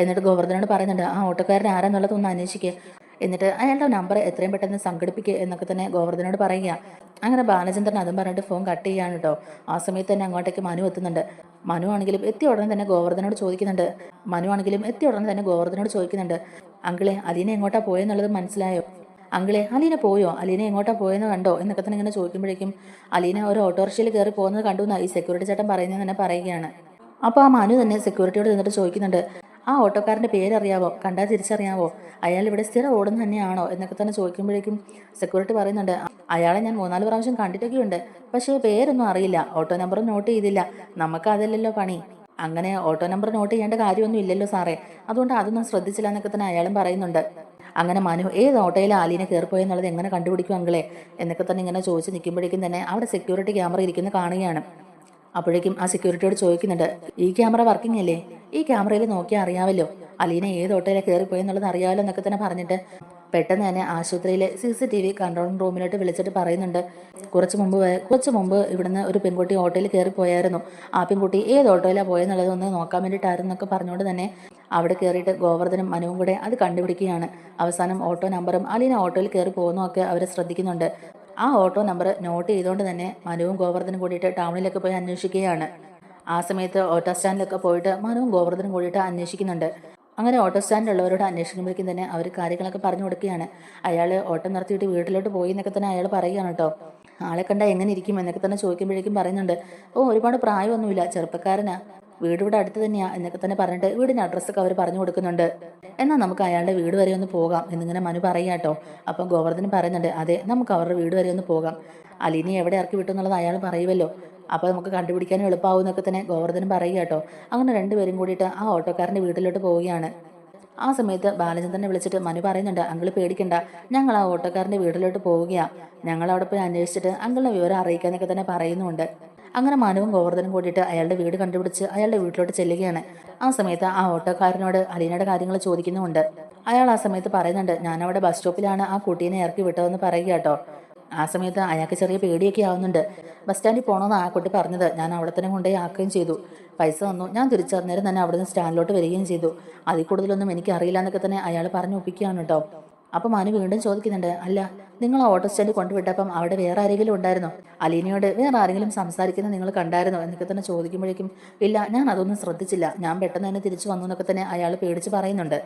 എന്നിട്ട് ഗോവർദ്ധനോട് പറയുന്നുണ്ട്, ആ ഓട്ടോക്കാരൻ ആരാന്നുള്ളത് ഒന്ന് അന്വേഷിക്കുക, എന്നിട്ട് അയാളുടെ നമ്പർ എത്രയും പെട്ടെന്ന് സംഘടിപ്പിക്കുക എന്നൊക്കെ തന്നെ ഗോവർദ്ധനോട് പറയുക. അങ്ങനെ ബാലചന്ദ്രൻ അതും പറഞ്ഞിട്ട് ഫോൺ കട്ട് ചെയ്യാണ് കേട്ടോ. ആ സമയത്ത് തന്നെ അങ്ങോട്ടേക്ക് മനു എത്തുന്നുണ്ട്. മനു ആണെങ്കിലും എത്തിയ ഉടനെ തന്നെ ഗോവർദ്ധനോട് ചോദിക്കുന്നുണ്ട് അങ്കിളെ അലീന എങ്ങോട്ടാ പോയെന്നുള്ളത് മനസ്സിലായോ? അങ്കിളെ അലീന പോയോ? അലീന എങ്ങോട്ടാ പോയെന്ന് കണ്ടോ എന്നൊക്കെ തന്നെ ഇങ്ങനെ ചോദിക്കുമ്പോഴേക്കും അലീന ഒരു ഓട്ടോറിക്ഷയിൽ കയറി പോകുന്നത് കണ്ടു എന്നാണ് ഈ സെക്യൂരിറ്റി ചേട്ടൻ പറയുന്നത് തന്നെ പറയുകയാണ്. അപ്പോൾ ആ മനു തന്നെ സെക്യൂരിറ്റിയോട് നിന്നിട്ട് ചോദിക്കുന്നുണ്ട് ആ ഓട്ടോക്കാരൻ്റെ പേരറിയാവോ? കണ്ടാൽ തിരിച്ചറിയാവോ? അയാൾ ഇവിടെ സ്ഥിരം ഓടുന്ന തന്നെയാണോ എന്നൊക്കെ തന്നെ ചോദിക്കുമ്പോഴേക്കും സെക്യൂരിറ്റി പറയുന്നുണ്ട് അയാളെ ഞാൻ 3-4 പ്രാവശ്യം കണ്ടിട്ടൊക്കെയുണ്ട്, പക്ഷേ പേരൊന്നും അറിയില്ല, ഓട്ടോ നമ്പറും നോട്ട് ചെയ്തില്ല, നമുക്ക് അതല്ലല്ലോ പണി. അങ്ങനെ ഓട്ടോ നമ്പർ നോട്ട് ചെയ്യേണ്ട കാര്യമൊന്നും ഇല്ലല്ലോ സാറേ, അതുകൊണ്ട് അതൊന്നും ശ്രദ്ധിച്ചില്ല എന്നൊക്കെ തന്നെ അയാളും പറയുന്നുണ്ട്. അങ്ങനെ മനു ഏത് ഓട്ടോയിൽ ആലീനെ കയറിപ്പോയെന്നുള്ളത് എങ്ങനെ കണ്ടുപിടിക്കും അങ്കിളെ എന്നൊക്കെ തന്നെ ഇങ്ങനെ ചോദിച്ച് നിൽക്കുമ്പോഴേക്കും തന്നെ അവിടെ സെക്യൂരിറ്റി ക്യാമറ ഇരിക്കുന്ന കാണുകയാണ്. അപ്പോഴേക്കും ആ സെക്യൂരിറ്റിയോട് ചോദിക്കുന്നുണ്ട് ഈ ക്യാമറ വർക്കിംഗ് അല്ലേ? ഈ ക്യാമറയിൽ നോക്കിയാൽ അറിയാമല്ലോ അലീന ഏത് ഓട്ടോയിലാണ് കയറിപ്പോയെന്നുള്ളത് അറിയാമല്ലോ എന്നൊക്കെ തന്നെ പറഞ്ഞിട്ട് പെട്ടെന്ന് തന്നെ ആശുപത്രിയിലെ CCTV കൺട്രോൾ റൂമിലോട്ട് വിളിച്ചിട്ട് പറയുന്നുണ്ട് കുറച്ച് മുമ്പ് ഇവിടുന്ന് ഒരു പെൺകുട്ടി ഓട്ടോയിൽ കയറിപ്പോയായിരുന്നു. ആ പെൺകുട്ടി ഏത് ഓട്ടോയിലാണ് പോയെന്നുള്ളത് ഒന്ന് നോക്കാൻ വേണ്ടിയിട്ടായിരുന്നു എന്നൊക്കെ പറഞ്ഞുകൊണ്ട് തന്നെ അവിടെ കയറിയിട്ട് ഗോവർദ്ധനും മനുവും കൂടെ അത് കണ്ടുപിടിക്കുകയാണ്. അവസാനം ഓട്ടോ നമ്പറും അലീന ഓട്ടോയിൽ കയറി പോകുന്നതൊക്കെ അവർ ശ്രദ്ധിക്കുന്നുണ്ട്. ആ ഓട്ടോ നമ്പർ നോട്ട് ചെയ്തുകൊണ്ട് തന്നെ മനുവും ഗോവർദ്ധനും കൂടിയിട്ട് ടൗണിലൊക്കെ പോയി അന്വേഷിക്കുകയാണ്. ആ സമയത്ത് ഓട്ടോ സ്റ്റാൻഡിലൊക്കെ പോയിട്ട് മനുവും ഗോവർദ്ധനും കൂടിയിട്ട് അന്വേഷിക്കുന്നുണ്ട്. അങ്ങനെ ഓട്ടോ സ്റ്റാൻഡിലുള്ളവരോട് അന്വേഷിക്കുമ്പോഴേക്കും തന്നെ അവർ കാര്യങ്ങളൊക്കെ പറഞ്ഞു കൊടുക്കുകയാണ്. അയാൾ ഓട്ടം നിർത്തിയിട്ട് വീട്ടിലോട്ട് പോയി എന്നൊക്കെ തന്നെ അയാൾ പറയുകയാണ് കേട്ടോ. ആളെ കണ്ടാൽ എങ്ങനെ ഇരിക്കും എന്നൊക്കെ തന്നെ ചോദിക്കുമ്പോഴേക്കും പറയുന്നുണ്ട് ഒരുപാട് പ്രായമൊന്നുമില്ല, ചെറുപ്പക്കാരനാ, വീട് ഇവിടെ അടുത്ത് തന്നെയാ എന്നൊക്കെ തന്നെ പറഞ്ഞിട്ട് വീടിൻ്റെ അഡ്രസ്സൊക്കെ അവർ പറഞ്ഞു കൊടുക്കുന്നുണ്ട്. എന്നാൽ നമുക്ക് അയാളുടെ വീട് വരെ ഒന്ന് പോകാം എന്നിങ്ങനെ മനു പറയുക കേട്ടോ. അപ്പം ഗോവർദ്ധനും പറയുന്നുണ്ട് അതെ, നമുക്ക് അവരുടെ വീട് വരെ ഒന്ന് പോകാം, അലീനെ എവിടെ ഇറക്കി വിട്ടു എന്നുള്ളത് അയാൾ പറയുമല്ലോ, അപ്പോൾ നമുക്ക് കണ്ടുപിടിക്കാനും എളുപ്പമാവും എന്നൊക്കെ തന്നെ ഗോവർദ്ധനും പറയുക കേട്ടോ. അങ്ങനെ രണ്ടുപേരും കൂടിയിട്ട് ആ ഓട്ടോക്കാരൻ്റെ വീട്ടിലോട്ട് പോവുകയാണ്. ആ സമയത്ത് ബാലചന്ദ്രനെ വിളിച്ചിട്ട് മനു പറയുന്നുണ്ട് അങ്കിൾ പേടിക്കണ്ട, ഞങ്ങൾ ആ ഓട്ടോക്കാരൻ്റെ വീട്ടിലോട്ട് പോവുകയാണ്, ഞങ്ങൾ അവിടെ പോയി അന്വേഷിച്ചിട്ട് അങ്കിളിനെ വിവരം അറിയിക്കാനൊക്കെ തന്നെ പറയുന്നുണ്ട്. അങ്ങനെ മനുവും ഗോവർദ്ധനും കൂടിയിട്ട് അയാളുടെ വീട് കണ്ടുപിടിച്ച് അയാളുടെ വീട്ടിലോട്ട് ചെല്ലുകയാണ്. ആ സമയത്ത് ആ ഓട്ടോക്കാരനോട് അലീനയുടെ കാര്യങ്ങൾ ചോദിക്കുന്നുമുണ്ട്. അയാൾ ആ സമയത്ത് പറയുന്നുണ്ട് ഞാനവിടെ ബസ് സ്റ്റോപ്പിലാണ് ആ കുട്ടീനെ ഇറക്കി വിട്ടതെന്ന് പറയുക കേട്ടോ. ആ സമയത്ത് അയാൾക്ക് ചെറിയ പേടിയൊക്കെ ആവുന്നുണ്ട്. ബസ് സ്റ്റാൻഡിൽ പോകണമെന്ന് ആ കുട്ടി പറഞ്ഞത് ഞാൻ അവിടെ തന്നെ കൊണ്ടുപോയി ആക്കുകയും ചെയ്തു. പൈസ വന്നു, ഞാൻ തിരിച്ചറിഞ്ഞേരം തന്നെ അവിടെ നിന്ന് സ്റ്റാൻഡിലോട്ട് വരികയും ചെയ്തു. അതിൽ കൂടുതലൊന്നും എനിക്ക് അറിയില്ല എന്നൊക്കെ തന്നെ അയാൾ പറഞ്ഞു ഒപ്പിക്കുകയാണ് കേട്ടോ. അപ്പം മനു വീണ്ടും ചോദിക്കുന്നുണ്ട് അല്ല, നിങ്ങൾ ഓട്ടോ സ്റ്റാൻഡിൽ കൊണ്ടുവിട്ടപ്പം അവിടെ വേറെ ആരെങ്കിലും ഉണ്ടായിരുന്നോ? അലീനയോട് വേറെ ആരെങ്കിലും സംസാരിക്കുന്നത് നിങ്ങൾ കണ്ടായിരുന്നോ എന്നൊക്കെ തന്നെ ചോദിക്കുമ്പോഴേക്കും ഇല്ല, ഞാൻ അതൊന്നും ശ്രദ്ധിച്ചില്ല, ഞാൻ പെട്ടെന്ന് തന്നെ തിരിച്ചു വന്നു എന്നൊക്കെ തന്നെ അയാൾ പേടിച്ച് പറയുന്നുണ്ട്.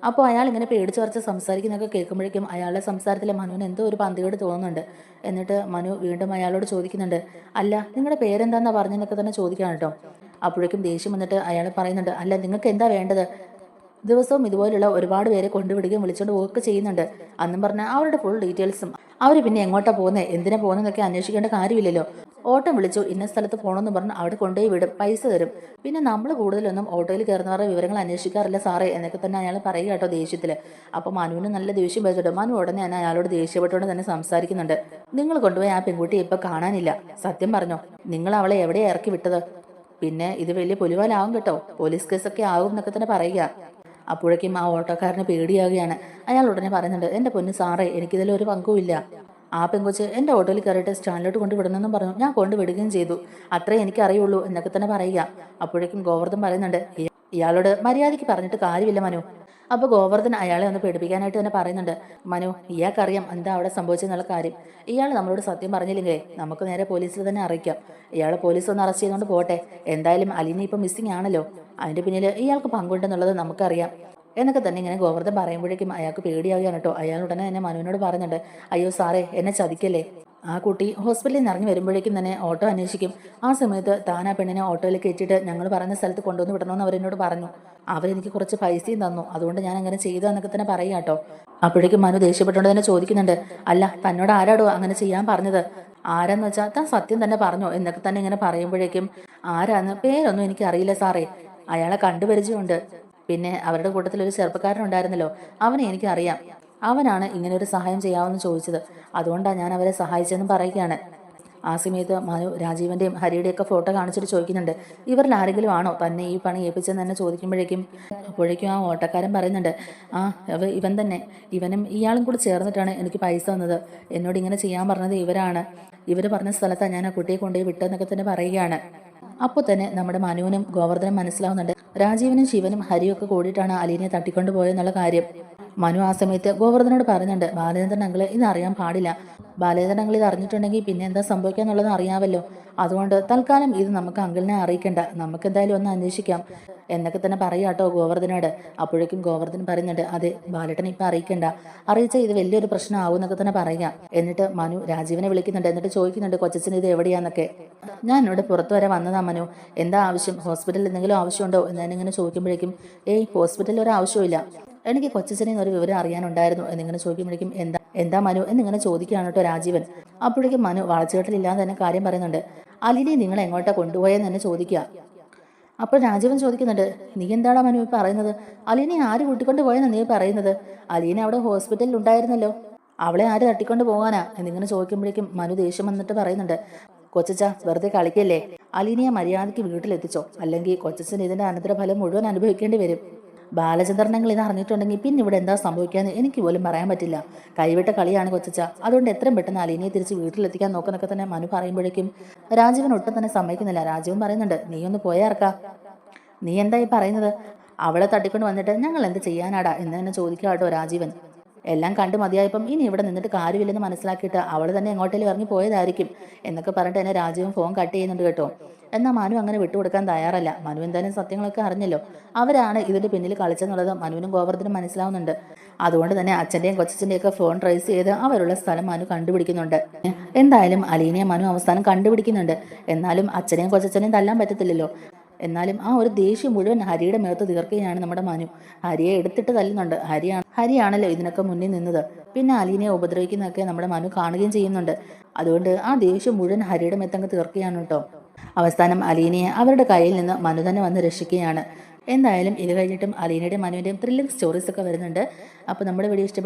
അപ്പോൾ അയാൾ ഇങ്ങനെ പേടിച്ച് പറിച്ച് സംസാരിക്കുന്നതൊക്കെ കേൾക്കുമ്പോഴേക്കും അയാളുടെ സംസാരത്തിൽ മനുവിന് എന്തോ ഒരു പന്തികേട് തോന്നുന്നുണ്ട്. എന്നിട്ട് മനു വീണ്ടും അയാളോട് ചോദിക്കുന്നുണ്ട് അല്ല, നിങ്ങളുടെ പേരെന്താണെന്നാണ് പറഞ്ഞെന്നൊക്കെ തന്നെ ചോദിക്കാം കേട്ടോ. അപ്പോഴേക്കും ദേഷ്യം വന്നിട്ട് അയാൾ പറയുന്നുണ്ട് അല്ല, നിങ്ങൾക്ക് എന്താ വേണ്ടത്? ദിവസവും ഇതുപോലുള്ള ഒരുപാട് പേരെ കൊണ്ടുവിടുകയും വിളിച്ചുകൊണ്ട് പോവുകയൊക്കെ ചെയ്യുന്നുണ്ട്. അന്നും പറഞ്ഞാൽ അവരുടെ ഫുൾ ഡീറ്റെയിൽസും അവർ പിന്നെ എങ്ങോട്ടാ പോകുന്നത് എന്തിനാ പോകുന്നതെന്നൊക്കെ അന്വേഷിക്കേണ്ട കാര്യമില്ലല്ലോ. ഓട്ടം വിളിച്ചു ഇന്ന സ്ഥലത്ത് പോകണമെന്ന് പറഞ്ഞ് അവിടെ കൊണ്ടുപോയി വിടും, പൈസ തരും. പിന്നെ നമ്മൾ കൂടുതലൊന്നും ഓട്ടോയിൽ കയറുന്നവരുടെ വിവരങ്ങൾ അന്വേഷിക്കാറില്ല സാറേ എന്നൊക്കെ തന്നെ അയാൾ പറയുക കേട്ടോ ദേഷ്യത്തിൽ. അപ്പോൾ മനുവിന് നല്ല ദേഷ്യം വെച്ചിട്ട് മനു ഉടനെ തന്നെ അയാളോട് ദേഷ്യപ്പെട്ടുകൊണ്ട് തന്നെ സംസാരിക്കുന്നുണ്ട്. നിങ്ങൾ കൊണ്ടുപോയി ആ പെൺകുട്ടി ഇപ്പം കാണാനില്ല, സത്യം പറഞ്ഞോ, നിങ്ങൾ അവളെ എവിടെയാണ് ഇറക്കി വിട്ടത്? പിന്നെ ഇത് വലിയ പുലിവാലാവും കേട്ടോ, പോലീസ് കേസൊക്കെ ആവും എന്നൊക്കെ തന്നെ പറയുക. അപ്പോഴേക്കും ആ ഓട്ടോക്കാരന് പേടിയാവുകയാണ്. അയാൾ ഉടനെ പറയുന്നുണ്ട് എൻ്റെ പൊന്ന് സാറേ, എനിക്കിതിലൊരു പങ്കുമില്ല. ആ പെങ്കൊച്ച് എൻ്റെ ഓട്ടോയിൽ കയറിയിട്ട് സ്റ്റാൻഡിലോട്ട് കൊണ്ടുവിടണമെന്നും പറഞ്ഞു, ഞാൻ കൊണ്ടുവിടുകയും ചെയ്തു, അത്രേ എനിക്കറിയുള്ളൂ എന്നൊക്കെ തന്നെ പറയുക. അപ്പോഴേക്കും ഗോവർദ്ധൻ പറയുന്നുണ്ട് ഇയാളോട് മര്യാദയ്ക്ക് പറഞ്ഞിട്ട് കാര്യമില്ല മനു. അപ്പോൾ ഗോവർദ്ധൻ അയാളെ ഒന്ന് പേടിപ്പിക്കാനായിട്ട് തന്നെ പറയുന്നുണ്ട് മനു, ഇയാൾക്കറിയാം എന്താ അവിടെ സംഭവിച്ചെന്നുള്ള കാര്യം. ഇയാൾ നമ്മളോട് സത്യം പറഞ്ഞില്ലെങ്കിലേ നമുക്ക് നേരെ പോലീസിൽ തന്നെ അറിയിക്കാം. ഇയാളെ പോലീസ് ഒന്ന് അറസ്റ്റ് ചെയ്തുകൊണ്ട് പോട്ടെ, എന്തായാലും അലീന ഇപ്പം മിസ്സിംഗ് ആണല്ലോ, അതിൻ്റെ പിന്നിൽ ഇയാൾക്ക് പങ്കുണ്ടെന്നുള്ളത് നമുക്കറിയാം എന്നൊക്കെ തന്നെ ഇങ്ങനെ ഗോവർദ്ധൻ പറയുമ്പോഴേക്കും അയാൾക്ക് പേടിയാവുകയാണ് കേട്ടോ. അയാൾ ഉടനെ തന്നെ മനുവിനോട് പറയുന്നുണ്ട് അയ്യോ സാറേ, എന്നെ ചതിക്കല്ലേ, ആ കുട്ടി ഹോസ്പിറ്റലിൽ നിന്ന് ഇറങ്ങി വരുമ്പോഴേക്കും തന്നെ ഓട്ടോ അന്വേഷിക്കും, ആ സമയത്ത് താൻ ആ പെണ്ണിനെ ഓട്ടോയിൽ കയറ്റിയിട്ട് ഞങ്ങൾ പറയുന്ന സ്ഥലത്ത് കൊണ്ടുവന്ന് വിടണമെന്ന് അവരെന്നോട് പറഞ്ഞു, അവരെനിക്ക് കുറച്ച് പൈസയും തന്നു, അതുകൊണ്ട് ഞാൻ അങ്ങനെ ചെയ്തു എന്നൊക്കെ തന്നെ പറയുക കേട്ടോ. അപ്പോഴേക്കും മനു ദേഷ്യപ്പെട്ടുകൊണ്ട് തന്നെ ചോദിക്കുന്നുണ്ട് അല്ല, തന്നോട് ആരാടോ അങ്ങനെ ചെയ്യാൻ പറഞ്ഞത്? ആരാന്ന് വെച്ചാൽ താൻ സത്യം തന്നെ പറഞ്ഞോ എന്നൊക്കെ തന്നെ ഇങ്ങനെ പറയുമ്പോഴേക്കും ആരാന്ന് പേരൊന്നും എനിക്ക് അറിയില്ല സാറേ, അയാളെ കണ്ടുപരിചയമുണ്ട്, പിന്നെ അവരുടെ കൂട്ടത്തിൽ ഒരു ചെറുപ്പക്കാരനുണ്ടായിരുന്നല്ലോ, അവനെ എനിക്കറിയാം, അവനാണ് ഇങ്ങനെ ഒരു സഹായം ചെയ്യാമെന്ന് ചോദിച്ചത്, അതുകൊണ്ടാണ് ഞാൻ അവരെ സഹായിച്ചതെന്ന് പറയുകയാണ്. ആ സമയത്ത് മനു രാജീവൻ്റെയും ഹരിയുടെയൊക്കെ ഫോട്ടോ കാണിച്ചിട്ട് ചോദിക്കുന്നുണ്ട് ഇവരിൽ ആരെങ്കിലും ആണോ തന്നെ ഈ പണി ഏൽപ്പിച്ചെന്ന് തന്നെ ചോദിക്കുമ്പോഴേക്കും അപ്പോഴേക്കും ആ ഓട്ടക്കാരൻ പറയുന്നുണ്ട് ആ ഇവൻ തന്നെ, ഇവനും ഇയാളും കൂടി ചേർന്നിട്ടാണ് എനിക്ക് പൈസ തന്നത്, എന്നോട് ഇങ്ങനെ ചെയ്യാൻ പറഞ്ഞത് ഇവരാണ്, ഇവർ പറഞ്ഞ സ്ഥലത്താണ് ഞാൻ ആ കുട്ടിയെ കൊണ്ടുപോയി വിട്ടതെന്നൊക്കെ തന്നെ പറയുകയാണ്. അപ്പോൾ തന്നെ നമ്മുടെ മനുവിനും ഗോവർദ്ധനും മനസ്സിലാവുന്നുണ്ട് രാജീവനും ശിവനും ഹരിയും ഒക്കെ കൂടിയിട്ടാണ് അലീനെ തട്ടിക്കൊണ്ടു പോയെന്നുള്ള കാര്യം. മനു ആ സമയത്ത് ഗോവർദ്ധനോട് പറയുന്നുണ്ട്, ബാലചന്ദ്രൻ അങ്കിള് ഇത് അറിയാൻ പാടില്ല. ബാലചന്ദ്രൻ അങ്കിൾ ഇത് അറിഞ്ഞിട്ടുണ്ടെങ്കിൽ പിന്നെ എന്താ സംഭവിക്കാന്നുള്ളത് അറിയാമല്ലോ. അതുകൊണ്ട് തൽക്കാലം ഇത് നമുക്ക് അങ്കിളിനെ അറിയിക്കണ്ട, നമുക്ക് എന്തായാലും ഒന്ന് അന്വേഷിക്കാം എന്നൊക്കെ തന്നെ പറയാട്ടോ ഗോവർദ്ധനോട്. അപ്പോഴേക്കും ഗോവർദ്ധൻ പറയുന്നുണ്ട്, അതെ ബാലേട്ടൻ ഇപ്പം അറിയിക്കണ്ട, അറിയിച്ചാൽ ഇത് വലിയൊരു പ്രശ്നമാവും എന്നൊക്കെ തന്നെ പറയാം. എന്നിട്ട് മനു രാജീവനെ വിളിക്കുന്നുണ്ട്. എന്നിട്ട് ചോദിക്കുന്നുണ്ട്, കൊച്ചച്ഛന് ഇത് എവിടെയാന്നൊക്കെ. ഞാൻ എന്നോട് പുറത്തു വരെ വന്നതാ മനു, എന്താ ആവശ്യം, ഹോസ്പിറ്റലിൽ എന്തെങ്കിലും ആവശ്യമുണ്ടോ എന്നിങ്ങനെ ചോദിക്കുമ്പോഴേക്കും, ഏയ് ഹോസ്പിറ്റലിൽ ഒരു ആവശ്യമില്ല, എനിക്ക് കൊച്ചച്ഛനെ ഒരു വിവരം അറിയാനുണ്ടായിരുന്നു എന്നിങ്ങനെ ചോദിക്കുമ്പോഴേക്കും, എന്താ മനു എന്നിങ്ങനെ ചോദിക്കുകയാണ് കേട്ടോ രാജീവൻ. അപ്പോഴേക്കും മനു വളച്ചുകെട്ടിലില്ലാതെ തന്നെ കാര്യം പറയുന്നുണ്ട്. അലിനെ നിങ്ങൾ എങ്ങോട്ടാ കൊണ്ടുപോയെന്ന് തന്നെ ചോദിക്കുക. അപ്പോൾ രാജീവൻ ചോദിക്കുന്നുണ്ട്, നീ എന്താടാ മനു പറയുന്നത്, അലീനെ ആര് കൂട്ടിക്കൊണ്ട് പോയെന്ന് നീ പറയുന്നത്, അലീന അവിടെ ഹോസ്പിറ്റലിൽ ഉണ്ടായിരുന്നല്ലോ, അവളെ ആര് തട്ടിക്കൊണ്ട് പോകാനാ എന്നിങ്ങനെ ചോദിക്കുമ്പോഴേക്കും മനു ദേഷ്യം വന്നിട്ട് പറയുന്നുണ്ട്, കൊച്ചച്ച വെറുതെ കളിക്കല്ലേ, അലീനയെ മര്യാദയ്ക്ക് വീട്ടിലെത്തിച്ചോ, അല്ലെങ്കിൽ കൊച്ചച്ഛൻ ഇതിന്റെ അനന്തരഫലം മുഴുവൻ അനുഭവിക്കേണ്ടി വരും. ബാലചന്ദ്രനങ്ങൾ ഇത് അറിഞ്ഞിട്ടുണ്ടെങ്കിൽ പിന്നെ ഇവിടെ എന്താ സംഭവിക്കാന്ന് എനിക്ക് പോലും പറയാൻ പറ്റില്ല. കൈവിട്ട കളിയാണ് കൊച്ചച്ച, അതുകൊണ്ട് എത്രയും പെട്ടെന്ന് അലീനയെ തിരിച്ച് വീട്ടിലെത്തിക്കാൻ നോക്കുന്നൊക്കെ തന്നെ മനു പറയുമ്പോഴേക്കും രാജീവൻ ഒട്ടും തന്നെ സമ്മതിക്കുന്നില്ല. രാജീവൻ പറയുന്നുണ്ട്, നീ ഒന്ന് പോയാർക്കാ, നീ എന്തായി പറയുന്നത്, അവളെ തട്ടിക്കൊണ്ട് വന്നിട്ട് ഞങ്ങൾ എന്ത് ചെയ്യാനാടാ എന്ന് തന്നെ ചോദിക്കുക കേട്ടോ രാജീവൻ. എല്ലാം കണ്ടു മതിയായപ്പം ഇനി ഇവിടെ നിന്നിട്ട് കാര്യമില്ലെന്ന് മനസ്സിലാക്കിയിട്ട് അവൾ തന്നെ എങ്ങോട്ടേലും ഇറങ്ങി പോയതായിരിക്കും എന്നൊക്കെ പറഞ്ഞിട്ട് എന്നെ രാജീവൻ ഫോൺ കട്ട് ചെയ്യുന്നുണ്ട് കേട്ടോ. എന്നാൽ മനു അങ്ങനെ വിട്ടുകൊടുക്കാൻ തയ്യാറല്ല. മനു എന്തായാലും സത്യങ്ങളൊക്കെ അറിഞ്ഞല്ലോ, അവരാണ് ഇതിന്റെ പിന്നിൽ കളിച്ചെന്നുള്ളത് മനുവിനും ഗോവർദ്ധനും മനസ്സിലാവുന്നുണ്ട്. അതുകൊണ്ട് തന്നെ അച്ഛൻ്റെയും കൊച്ചച്ഛൻ്റെയും ഒക്കെ ഫോൺ ട്രേസ് ചെയ്ത് അവരുള്ള സ്ഥലം മനു കണ്ടുപിടിക്കുന്നുണ്ട്. എന്തായാലും അലീനയെ മനു അവസാനം കണ്ടുപിടിക്കുന്നുണ്ട്. എന്നാലും അച്ഛനെയും കൊച്ചച്ഛനെയും തല്ലാൻ പറ്റത്തില്ലല്ലോ. എന്നാലും ആ ഒരു ദേഷ്യം മുഴുവൻ ഹരിയുടെ മേത്ത് തീർക്കുകയാണ് നമ്മുടെ മനു. ഹരിയെ എടുത്തിട്ട് തല്ലുന്നുണ്ട്. ഹരിയാണല്ലോ ഇതിനൊക്കെ മുന്നിൽ നിന്നത്. പിന്നെ അലീനയെ ഉപദ്രവിക്കുന്നതൊക്കെ നമ്മുടെ മനു കാണുകയും ചെയ്യുന്നുണ്ട്. അതുകൊണ്ട് ആ ദേഷ്യം മുഴുവൻ ഹരിയുടെ മേത്തങ്ങ് തീർക്കുകയാണ് കേട്ടോ. അവസാനം അലീനയെ അവരുടെ കയ്യിൽ നിന്ന് മനു തന്നെ വന്ന് രക്ഷിക്കുകയാണ്. എന്തായാലും ഇത് കഴിഞ്ഞിട്ടും അലീനയുടെയും മനുവിൻ്റെയും ത്രില്ലിംഗ് സ്റ്റോറീസ് ഒക്കെ വരുന്നുണ്ട്. അപ്പോൾ നമ്മുടെ വീഡിയോ ഇഷ്ടപ്പെട്ടു